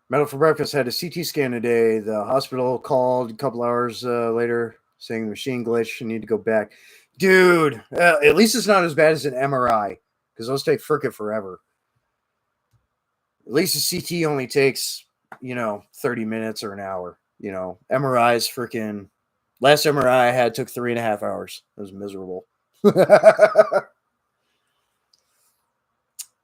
Metal for Breakfast had a CT scan today. The hospital called a couple hours later saying the machine glitch and need to go back. Dude, at least it's not as bad as an MRI because those take frickin' forever. At least a CT only takes, 30 minutes or an hour. MRI's freaking Last MRI I had took 3.5 hours. It was miserable.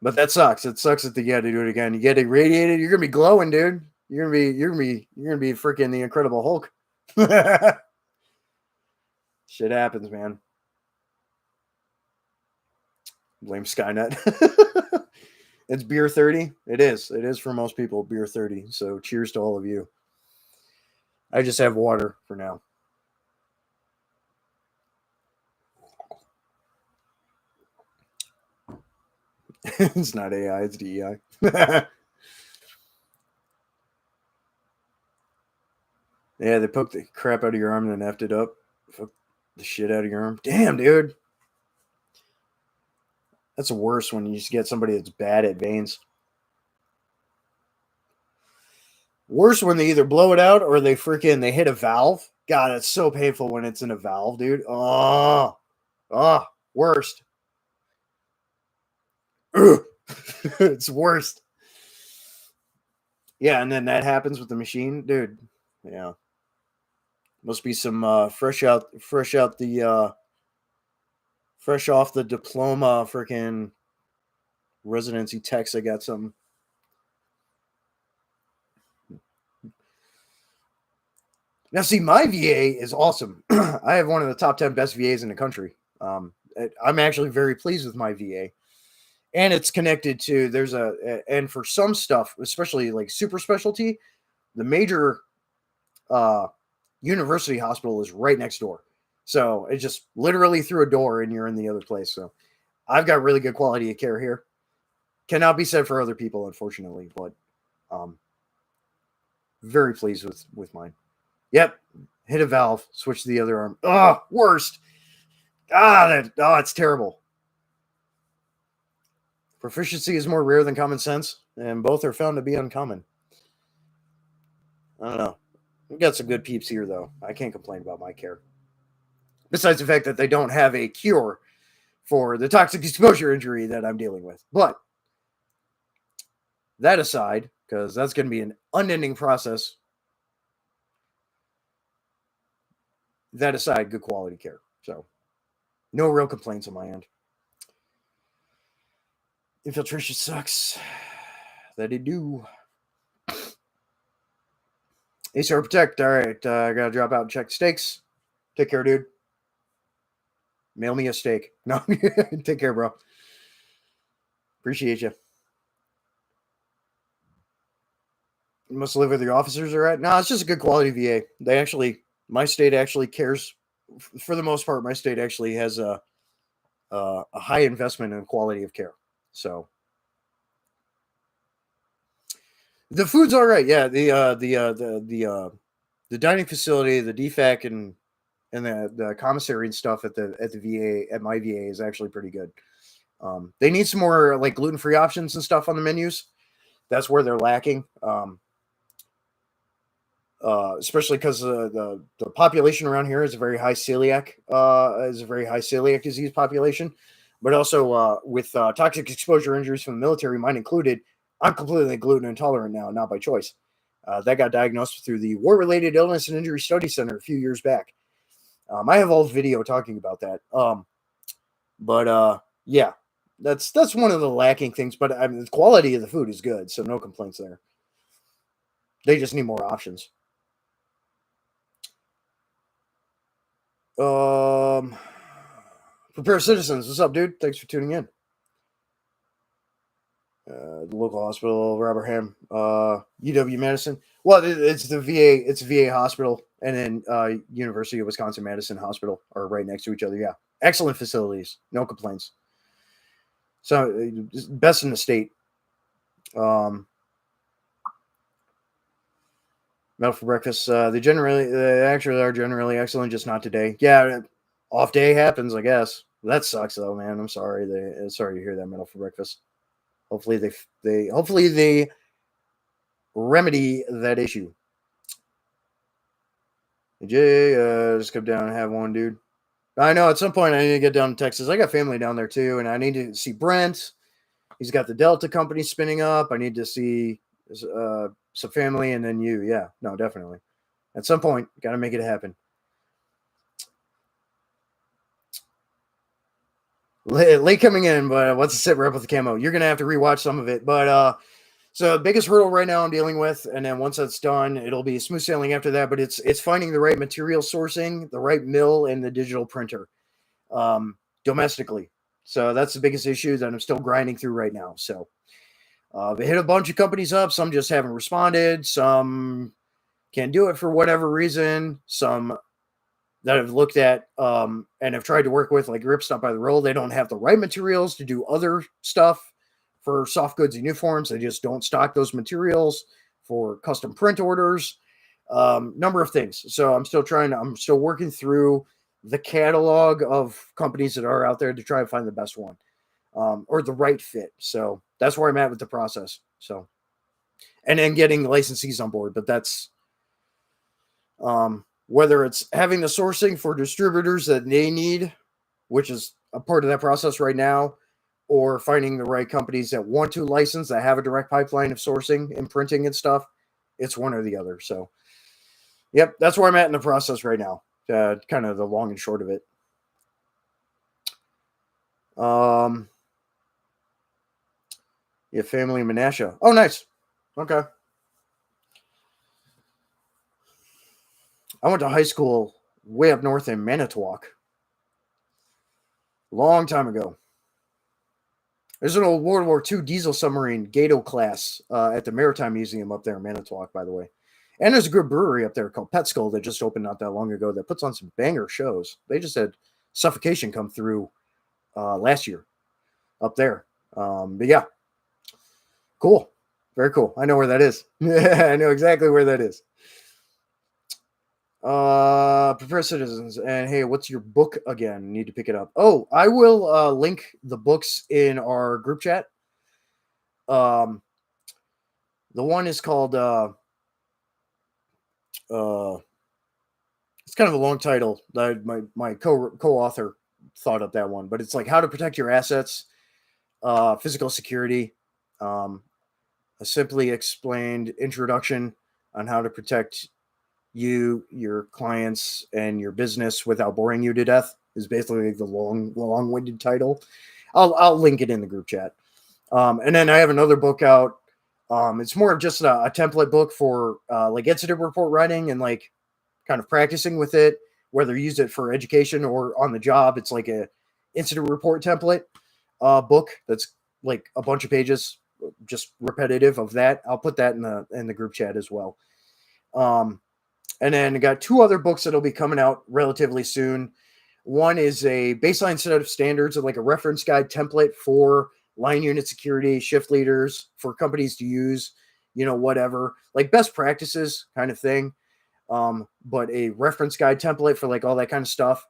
But that sucks. It sucks that you got to do it again. You get irradiated. You're gonna be glowing, dude. You're gonna be freaking the Incredible Hulk. Shit happens, man. Blame Skynet. It's beer 30. It is. It is for most people beer 30. So cheers to all of you. I just have water for now. It's not AI, it's DEI. Yeah, they poked the crap out of your arm and then effed it up. Fuck the shit out of your arm. Damn, dude. That's the worst when you just get somebody that's bad at veins. Worse when they either blow it out or they hit a valve. God, it's so painful when it's in a valve, dude. Oh, worst. It's worst. Yeah, and then that happens with the machine, dude. Yeah, must be some fresh off the diploma, freaking residency techs. I got something. Now, see, my VA is awesome. I have one of the top 10 best VAs in the country. I'm actually very pleased with my VA. And it's connected to, and for some stuff, especially like super specialty, the major university hospital is right next door. So it's just literally through a door and you're in the other place. So I've got really good quality of care here. Cannot be said for other people, unfortunately, but very pleased with mine. Yep. Hit a valve, switch to the other arm. Oh, worst. It's terrible. Proficiency is more rare than common sense, and both are found to be uncommon. I don't know. We've got some good peeps here, though. I can't complain about my care. Besides the fact that they don't have a cure for the toxic exposure injury that I'm dealing with. But that aside, because that's going to be an unending process, that aside, good quality care. So no real complaints on my end. Infiltration sucks. That it do. ACR Protect. All right. I got to drop out and check steaks. Take care, dude. Mail me a steak. No, take care, bro. Appreciate you. You must live where the officers are at. No, it's just a good quality VA. My state actually cares. For the most part, my state actually has a high investment in quality of care. So the food's all right. Yeah, the dining facility, the DFAC, and the commissary and stuff at the VA at my VA is actually pretty good. They need some more like gluten-free options and stuff on the menus. That's where they're lacking. Especially because the population around here is a very high celiac disease population, but also with toxic exposure injuries from the military, mine included. I'm completely gluten intolerant now, not by choice. That got diagnosed through the War Related Illness and Injury Study Center a few years back. I have all the video talking about that. Yeah, that's one of the lacking things. But I mean, the quality of the food is good, so no complaints there. They just need more options. Prepare Citizens, what's up, dude? Thanks for tuning in. The local hospital, Robert Ham, UW Madison. Well, it's the VA. It's VA hospital, and then University of Wisconsin Madison Hospital are right next to each other. Yeah, excellent facilities, no complaints. So best in the state. Metal for breakfast. They actually are generally excellent, just not today. Yeah, off day happens, I guess. That sucks though, man. I'm sorry. Sorry to hear that. Metal for breakfast. Hopefully they remedy that issue. Jay, just come down and have one, dude. I know at some point I need to get down to Texas. I got family down there too, and I need to see Brent. He's got the Delta company spinning up. I need to see some family, and then you. Yeah, no, definitely. At some point, got to make it happen. late coming in, but what's a sit rep with the camo? You're gonna have to rewatch some of it, but so biggest hurdle right now I'm dealing with, and then once that's done, it'll be smooth sailing after that. But it's finding the right material sourcing, the right mill, and the digital printer, domestically. So that's the biggest issue that I'm still grinding through right now. So they hit a bunch of companies up. Some just haven't responded. Some can't do it for whatever reason. Some that I've looked at and have tried to work with, like Ripstop by the Roll, they don't have the right materials to do other stuff for soft goods and uniforms. They just don't stock those materials for custom print orders. Number of things. So I'm still working through the catalog of companies that are out there to try and find the best one or the right fit. So that's where I'm at with the process. So, and then getting licensees on board, but that's whether it's having the sourcing for distributors that they need, which is a part of that process right now, or finding the right companies that want to license, that have a direct pipeline of sourcing and printing and stuff. It's one or the other. So, yep, that's where I'm at in the process right now. Kind of the long and short of it. Yeah, family in Menasha. Oh, nice. Okay. I went to high school way up north in Manitowoc. Long time ago. There's an old World War II diesel submarine, Gato class, at the Maritime Museum up there in Manitowoc, by the way. And there's a good brewery up there called Pet Skull that just opened not that long ago that puts on some banger shows. They just had Suffocation come through last year up there. But yeah, cool. Very cool. I know where that is. I know exactly where that is. Prepared Citizens. And hey, what's your book again? Need to pick it up. Oh, I will link the books in our group chat. The one is called it's kind of a long title. My co-author thought up that one, but it's like how to protect your assets, physical security, a simply explained introduction on how to protect you, your clients, and your business without boring you to death is basically the long-winded title. I'll link it in the group chat. And then I have another book out. It's more of just a template book for like incident report writing and like kind of practicing with it, whether you use it for education or on the job. It's like a incident report template book that's like a bunch of pages, just repetitive of that. I'll put that in the group chat as well. And then I got two other books that'll be coming out relatively soon. One is a baseline set of standards and like a reference guide template for line unit security, shift leaders, for companies to use, whatever, like best practices kind of thing. But a reference guide template for like all that kind of stuff.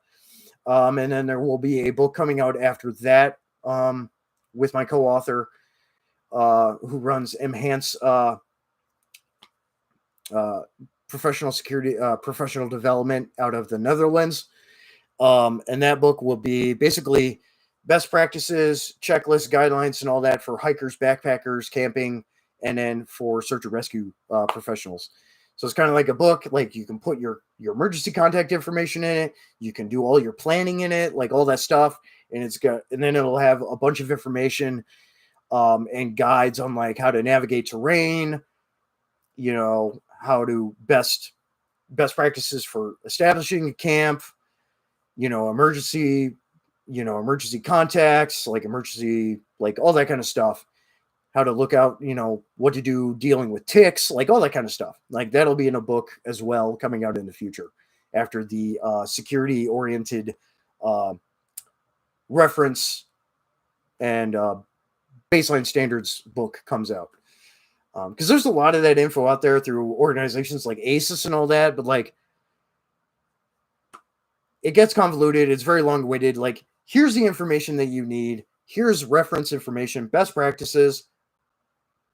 And then there will be a book coming out after that with my co-author who runs Enhance professional security, professional development out of the Netherlands. And that book will be basically best practices, checklists, guidelines, and all that for hikers, backpackers, camping, and then for search and rescue professionals. So it's kind of like a book. Like you can put your emergency contact information in it. You can do all your planning in it, like all that stuff. And then it'll have a bunch of information and guides on like how to navigate terrain. How to best practices for establishing a camp. Emergency contacts, like emergency, like all that kind of stuff. How to look out, what to do dealing with ticks, like all that kind of stuff. Like that'll be in a book as well coming out in the future after the security oriented reference and baseline standards book comes out. Because there's a lot of that info out there through organizations like ASIS and all that, but like it gets convoluted. It's very long-winded. Like, here's the information that you need. Here's reference information, best practices.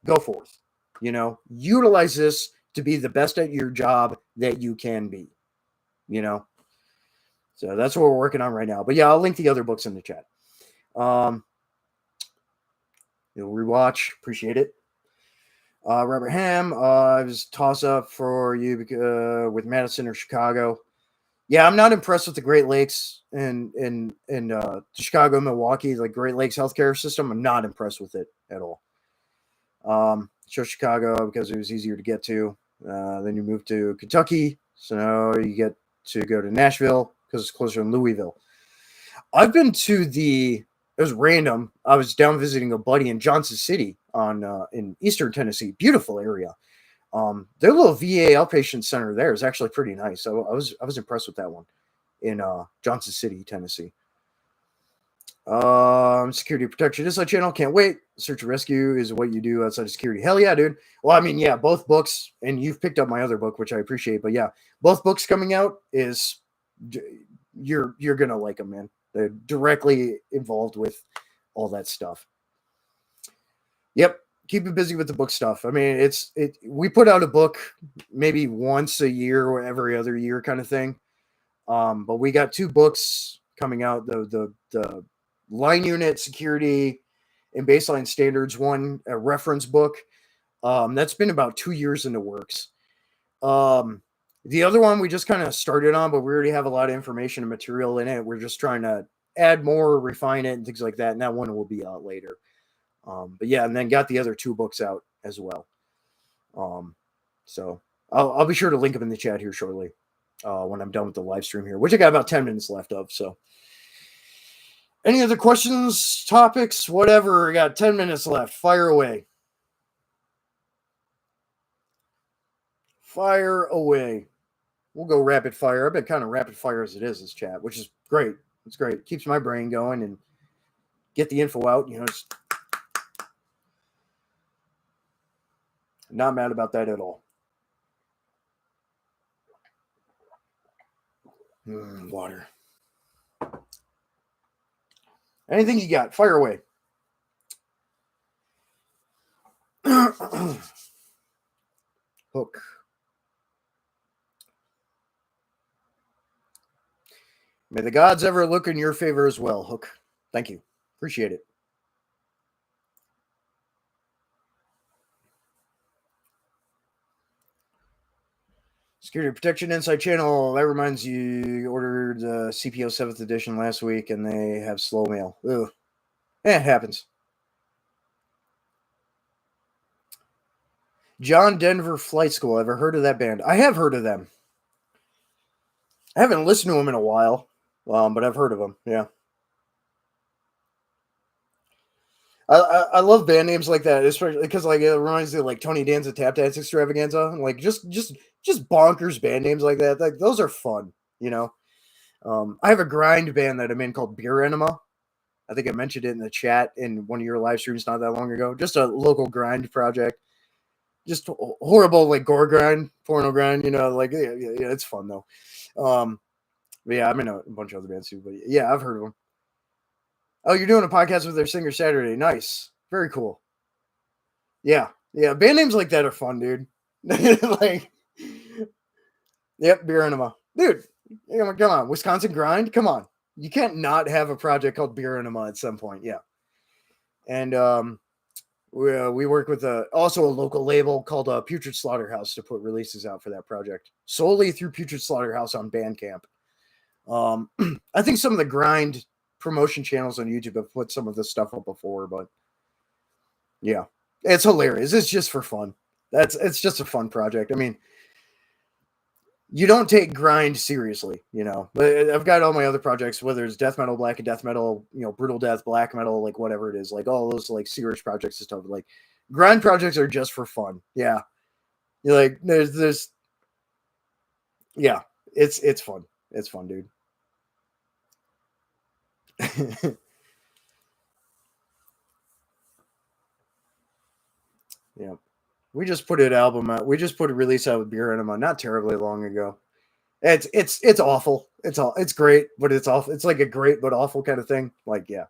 Go forth. Utilize this to be the best at your job that you can be. So that's what we're working on right now. But yeah, I'll link the other books in the chat. You'll rewatch. Appreciate it. Robert Ham, it was toss up for you with Madison or Chicago. Yeah, I'm not impressed with the Great Lakes and Chicago, Milwaukee, like Great Lakes healthcare system. I'm not impressed with it at all. Chose Chicago because it was easier to get to. Then you move to Kentucky, so now you get to go to Nashville because it's closer than Louisville. I've been to the. It was random. I was down visiting a buddy in Johnson City on in Eastern Tennessee. Beautiful area. Their little VA outpatient center there is actually pretty nice. So I was impressed with that one in Johnson City, Tennessee. Security protection inside channel. Can't wait. Search and rescue is what you do outside of security. Hell yeah, dude. Well, I mean, yeah, both books, and you've picked up my other book, which I appreciate. But yeah, both books coming out is you're gonna like them, man. They're directly involved with all that stuff. Yep, keep it busy with the book stuff. I mean, it. We put out a book maybe once a year or every other year, kind of thing. But we got two books coming out. The line unit security and baseline standards one, a reference book. That's been about 2 years in the works. Um, the other one we just kind of started on, but we already have a lot of information and material in it. We're just trying to add more, refine it, and things like that. And that one will be out later. But yeah, and then got the other two books out as well. Um, so I'll be sure to link them in the chat here shortly when I'm done with the live stream here, which I got about 10 minutes left of. So any other questions, topics, whatever? I got 10 minutes left. Fire away. Fire away. We'll go rapid fire. I've been kind of rapid fire as it is, this chat, which is great. It's great. It keeps my brain going and get the info out. You know, just not mad about that at all. Water. Anything you got? Fire away. Hook. May the gods ever look in your favor as well, Hook. Thank you. Appreciate it. Security Protection Inside Channel. That reminds you ordered the CPO 7th edition last week and they have slow mail. Ugh. It happens. John Denver Flight School. Ever heard of that band? I have heard of them. I haven't listened to them in a while, but I've heard of them. Yeah. I love band names like that, especially because like it reminds me of like Tony Danza Tap Dance Extravaganza, and like just bonkers band names like that. Like those are fun, you know. I have a grind band that I'm in called Beer Enema. I think I mentioned it in the chat in one of your live streams not that long ago. Just a local grind project. Just horrible like gore grind, porno grind. You know, like yeah, it's fun though. But yeah, I'm in a bunch of other bands too. But yeah, I've heard of them. Oh, you're doing a podcast with their singer Saturday. Nice. Very cool. Yeah. Yeah. Band names like that are fun, dude. Like, yep, Beer Enema. Dude, come on. Wisconsin Grind? Come on. You can't not have a project called Beer Enema at some point. Yeah. And we work with also a local label called Putrid Slaughterhouse to put releases out for that project solely through Putrid Slaughterhouse on Bandcamp. I think some of the grind promotion channels on YouTube have put some of this stuff up before, but yeah, it's hilarious. It's just for fun. It's just a fun project. I mean, you don't take grind seriously, you know. But I've got all my other projects, whether it's death metal, black and death metal, you know, brutal death, black metal, like whatever it is, like all those like serious projects and stuff. Like grind projects are just for fun. Yeah, you're like there's yeah, it's fun. It's fun, dude. Yeah. We just put an album out. We just put a release out with Beer Enema not terribly long ago. It's awful. It's great, but it's awful. It's like a great but awful kind of thing. Like yeah.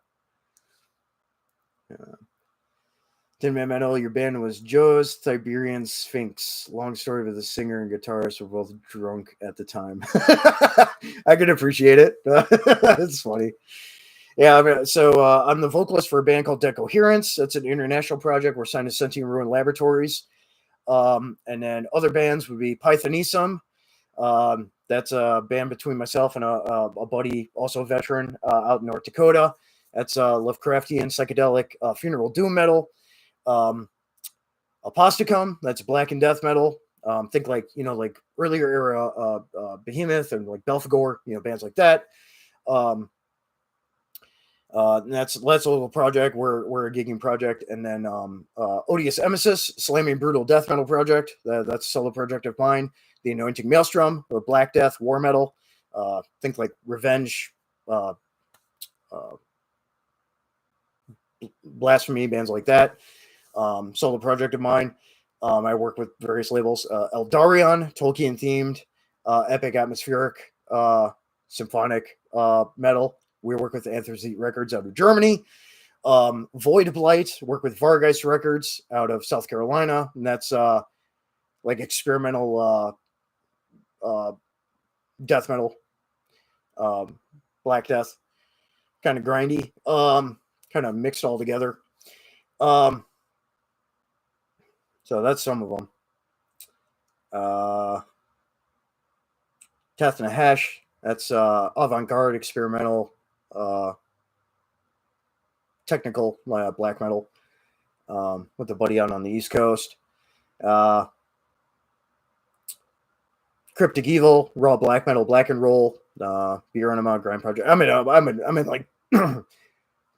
Tin Man Metal, your band was Joe's Siberian Sphinx. Long story with the singer and guitarist were both drunk at the time. I can appreciate it. It's funny. Yeah, I mean, so I'm the vocalist for a band called Decoherence. That's an international project. We're signed to Sentient Ruin Laboratories. And then other bands would be Pythonism, That's a band between myself and a buddy, also a veteran, out in North Dakota. That's Lovecraftian psychedelic funeral doom metal. Um, Aposticum, that's black and death metal. Think like, like earlier era Behemoth and like Belphegor, bands like that. Um, and that's a little project. We're a gigging project, and then Odious Emesis, slamming brutal death metal project. That's a solo project of mine. The Anointing Maelstrom, the Black Death war metal. Think like Revenge, uh, uh, Blasphemy, bands like that. Solo project of mine. I work with various labels. Eldarion, Tolkien themed, epic atmospheric, symphonic metal. We work with Anthracite Records out of Germany. Void Blight, work with Vargeist Records out of South Carolina, and that's like experimental death metal, Black Death, kind of grindy, kind of mixed all together. So that's some of them. Teth and a Hash, that's avant-garde, experimental, technical black metal, with a buddy out on the East Coast. Cryptic Evil, raw black metal, black and roll, Beer Enema, Grind Project. I'm in like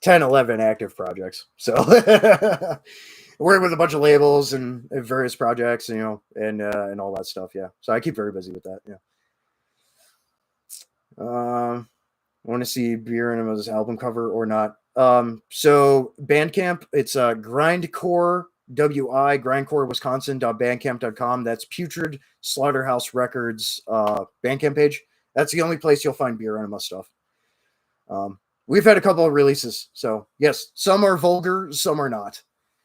10, 11 active projects. So working with a bunch of labels and various projects, and all that stuff. Yeah. So I keep very busy with that. Yeah. I want to see Beer Enema's album cover or not. So Bandcamp, it's Grindcore WI, Grindcore Wisconsin.bandcamp.com. That's Putrid Slaughterhouse Records Bandcamp page. That's the only place you'll find Beer Enema stuff. We've had a couple of releases, so yes, some are vulgar, some are not.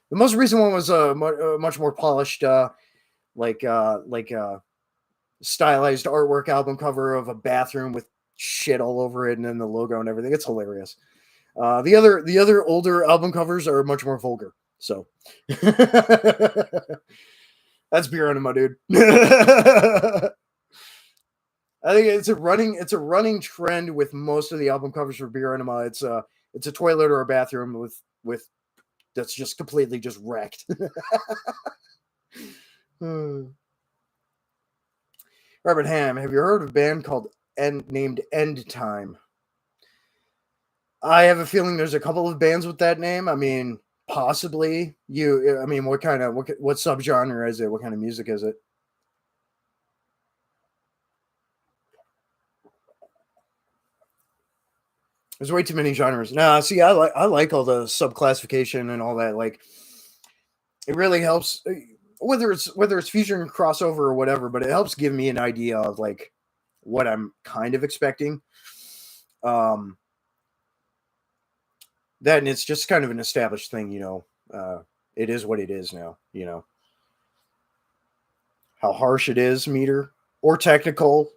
The most recent one was much more polished, stylized artwork album cover of a bathroom with shit all over it, and then the logo and everything. It's hilarious. The other older album covers are much more vulgar. So that's Beer Enema, dude. I think it's a running trend with most of the album covers for Beer Enema. It's a toilet or a bathroom with that's just completely just wrecked. Robert Ham, have you heard of a band called named End Time? I have a feeling there's a couple of bands with that name. I mean, possibly. What subgenre is it? What kind of music is it? There's way too many genres. Nah, see, I like all the subclassification and all that. Like, it really helps, whether it's fusion and crossover or whatever. But it helps give me an idea of like what I'm kind of expecting. That, and it's just kind of an established thing, it is what it is now, how harsh it is, meter or technical,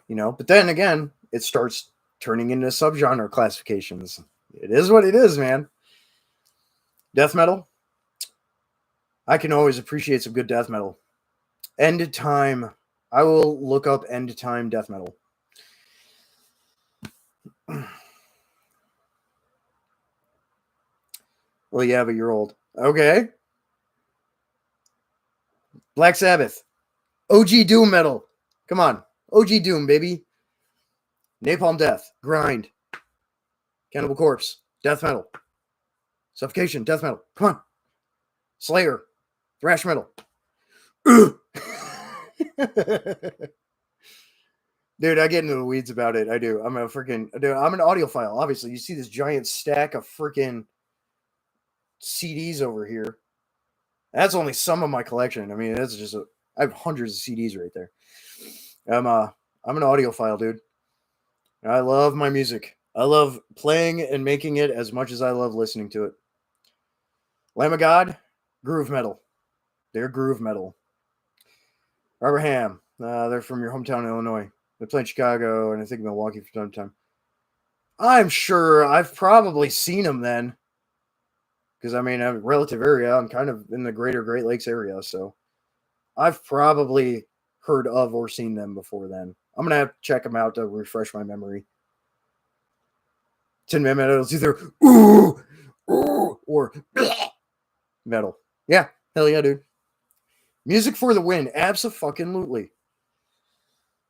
but then again, it starts turning into subgenre classifications. It is what it is, man. Death metal, I can always appreciate some good death metal. End Time, I will look up End Time death metal. Well, yeah, but you're old. Okay. Black Sabbath. OG Doom metal. Come on. OG Doom, baby. Napalm Death. Grind. Cannibal Corpse. Death metal. Suffocation. Death metal. Come on. Slayer. Thrash metal. Dude, I get into the weeds about it. I do. I'm an audiophile. Obviously, you see this giant stack of freaking CDs over here. That's only some of my collection. I mean, I have hundreds of CDs right there. I'm an audiophile, dude. I love my music. I love playing and making it as much as I love listening to it. Lamb of God, groove metal. They're groove metal. Robert Ham, they're from your hometown, Illinois. They play in Chicago and I think Milwaukee from time to time. I'm sure I've probably seen them then. Because, I'm a relative area. I'm kind of in the greater Great Lakes area. So I've probably heard of or seen them before then. I'm gonna have to check them out to refresh my memory. Tin Man Metal is either ooh, ooh or metal. Yeah, hell yeah, dude. Music for the win, abso-fucking-lutely.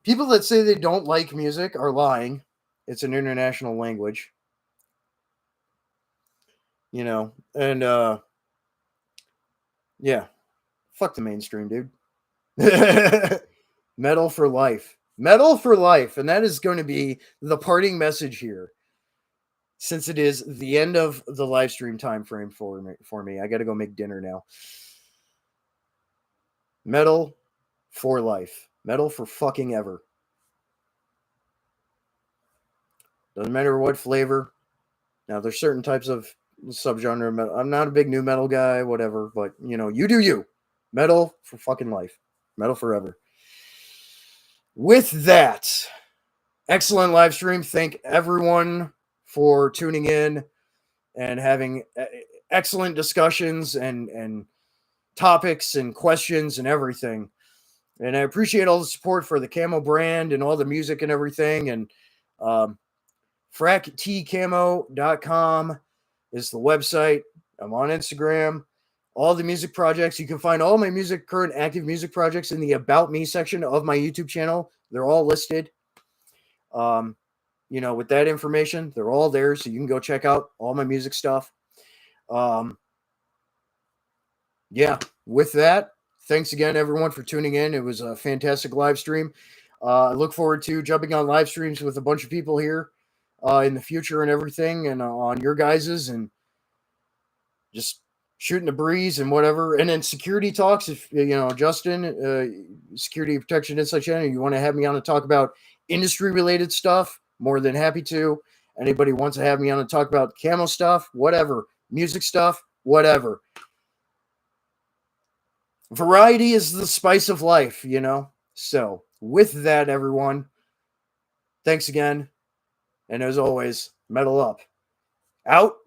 People that say they don't like music are lying. It's an international language, you know, and yeah, fuck the mainstream, dude. Metal for life. Metal for life. And that is going to be the parting message here. Since it is the end of the live stream time frame for me. I got to go make dinner now. Metal for life. Metal for fucking ever. Doesn't matter what flavor. Now, there's certain types of subgenre of metal. I'm not a big new metal guy, whatever, but you know, you do you. Metal for fucking life. Metal forever. With that, excellent live stream. Thank everyone for tuning in and having excellent discussions and topics and questions and everything. And I appreciate all the support for the Camo brand and all the music and everything. And fractcamo.com is the website. I'm on Instagram. All the music projects. You can find all my music, current active music projects in the About Me section of my YouTube channel. They're all listed. You know, with that information, they're all there. So you can go check out all my music stuff. Yeah, with that, thanks again, everyone, for tuning in. It was a fantastic live stream. I look forward to jumping on live streams with a bunch of people here in the future and everything, and on your guys's, and just shooting the breeze and whatever. And then security talks. If you know, Justin, security protection inside channel, you want to have me on to talk about industry related stuff, more than happy to. Anybody wants to have me on to talk about camo stuff, whatever, music stuff, whatever. Variety is the spice of life, you know? So, with that, everyone, thanks again. And as always, metal up. Out.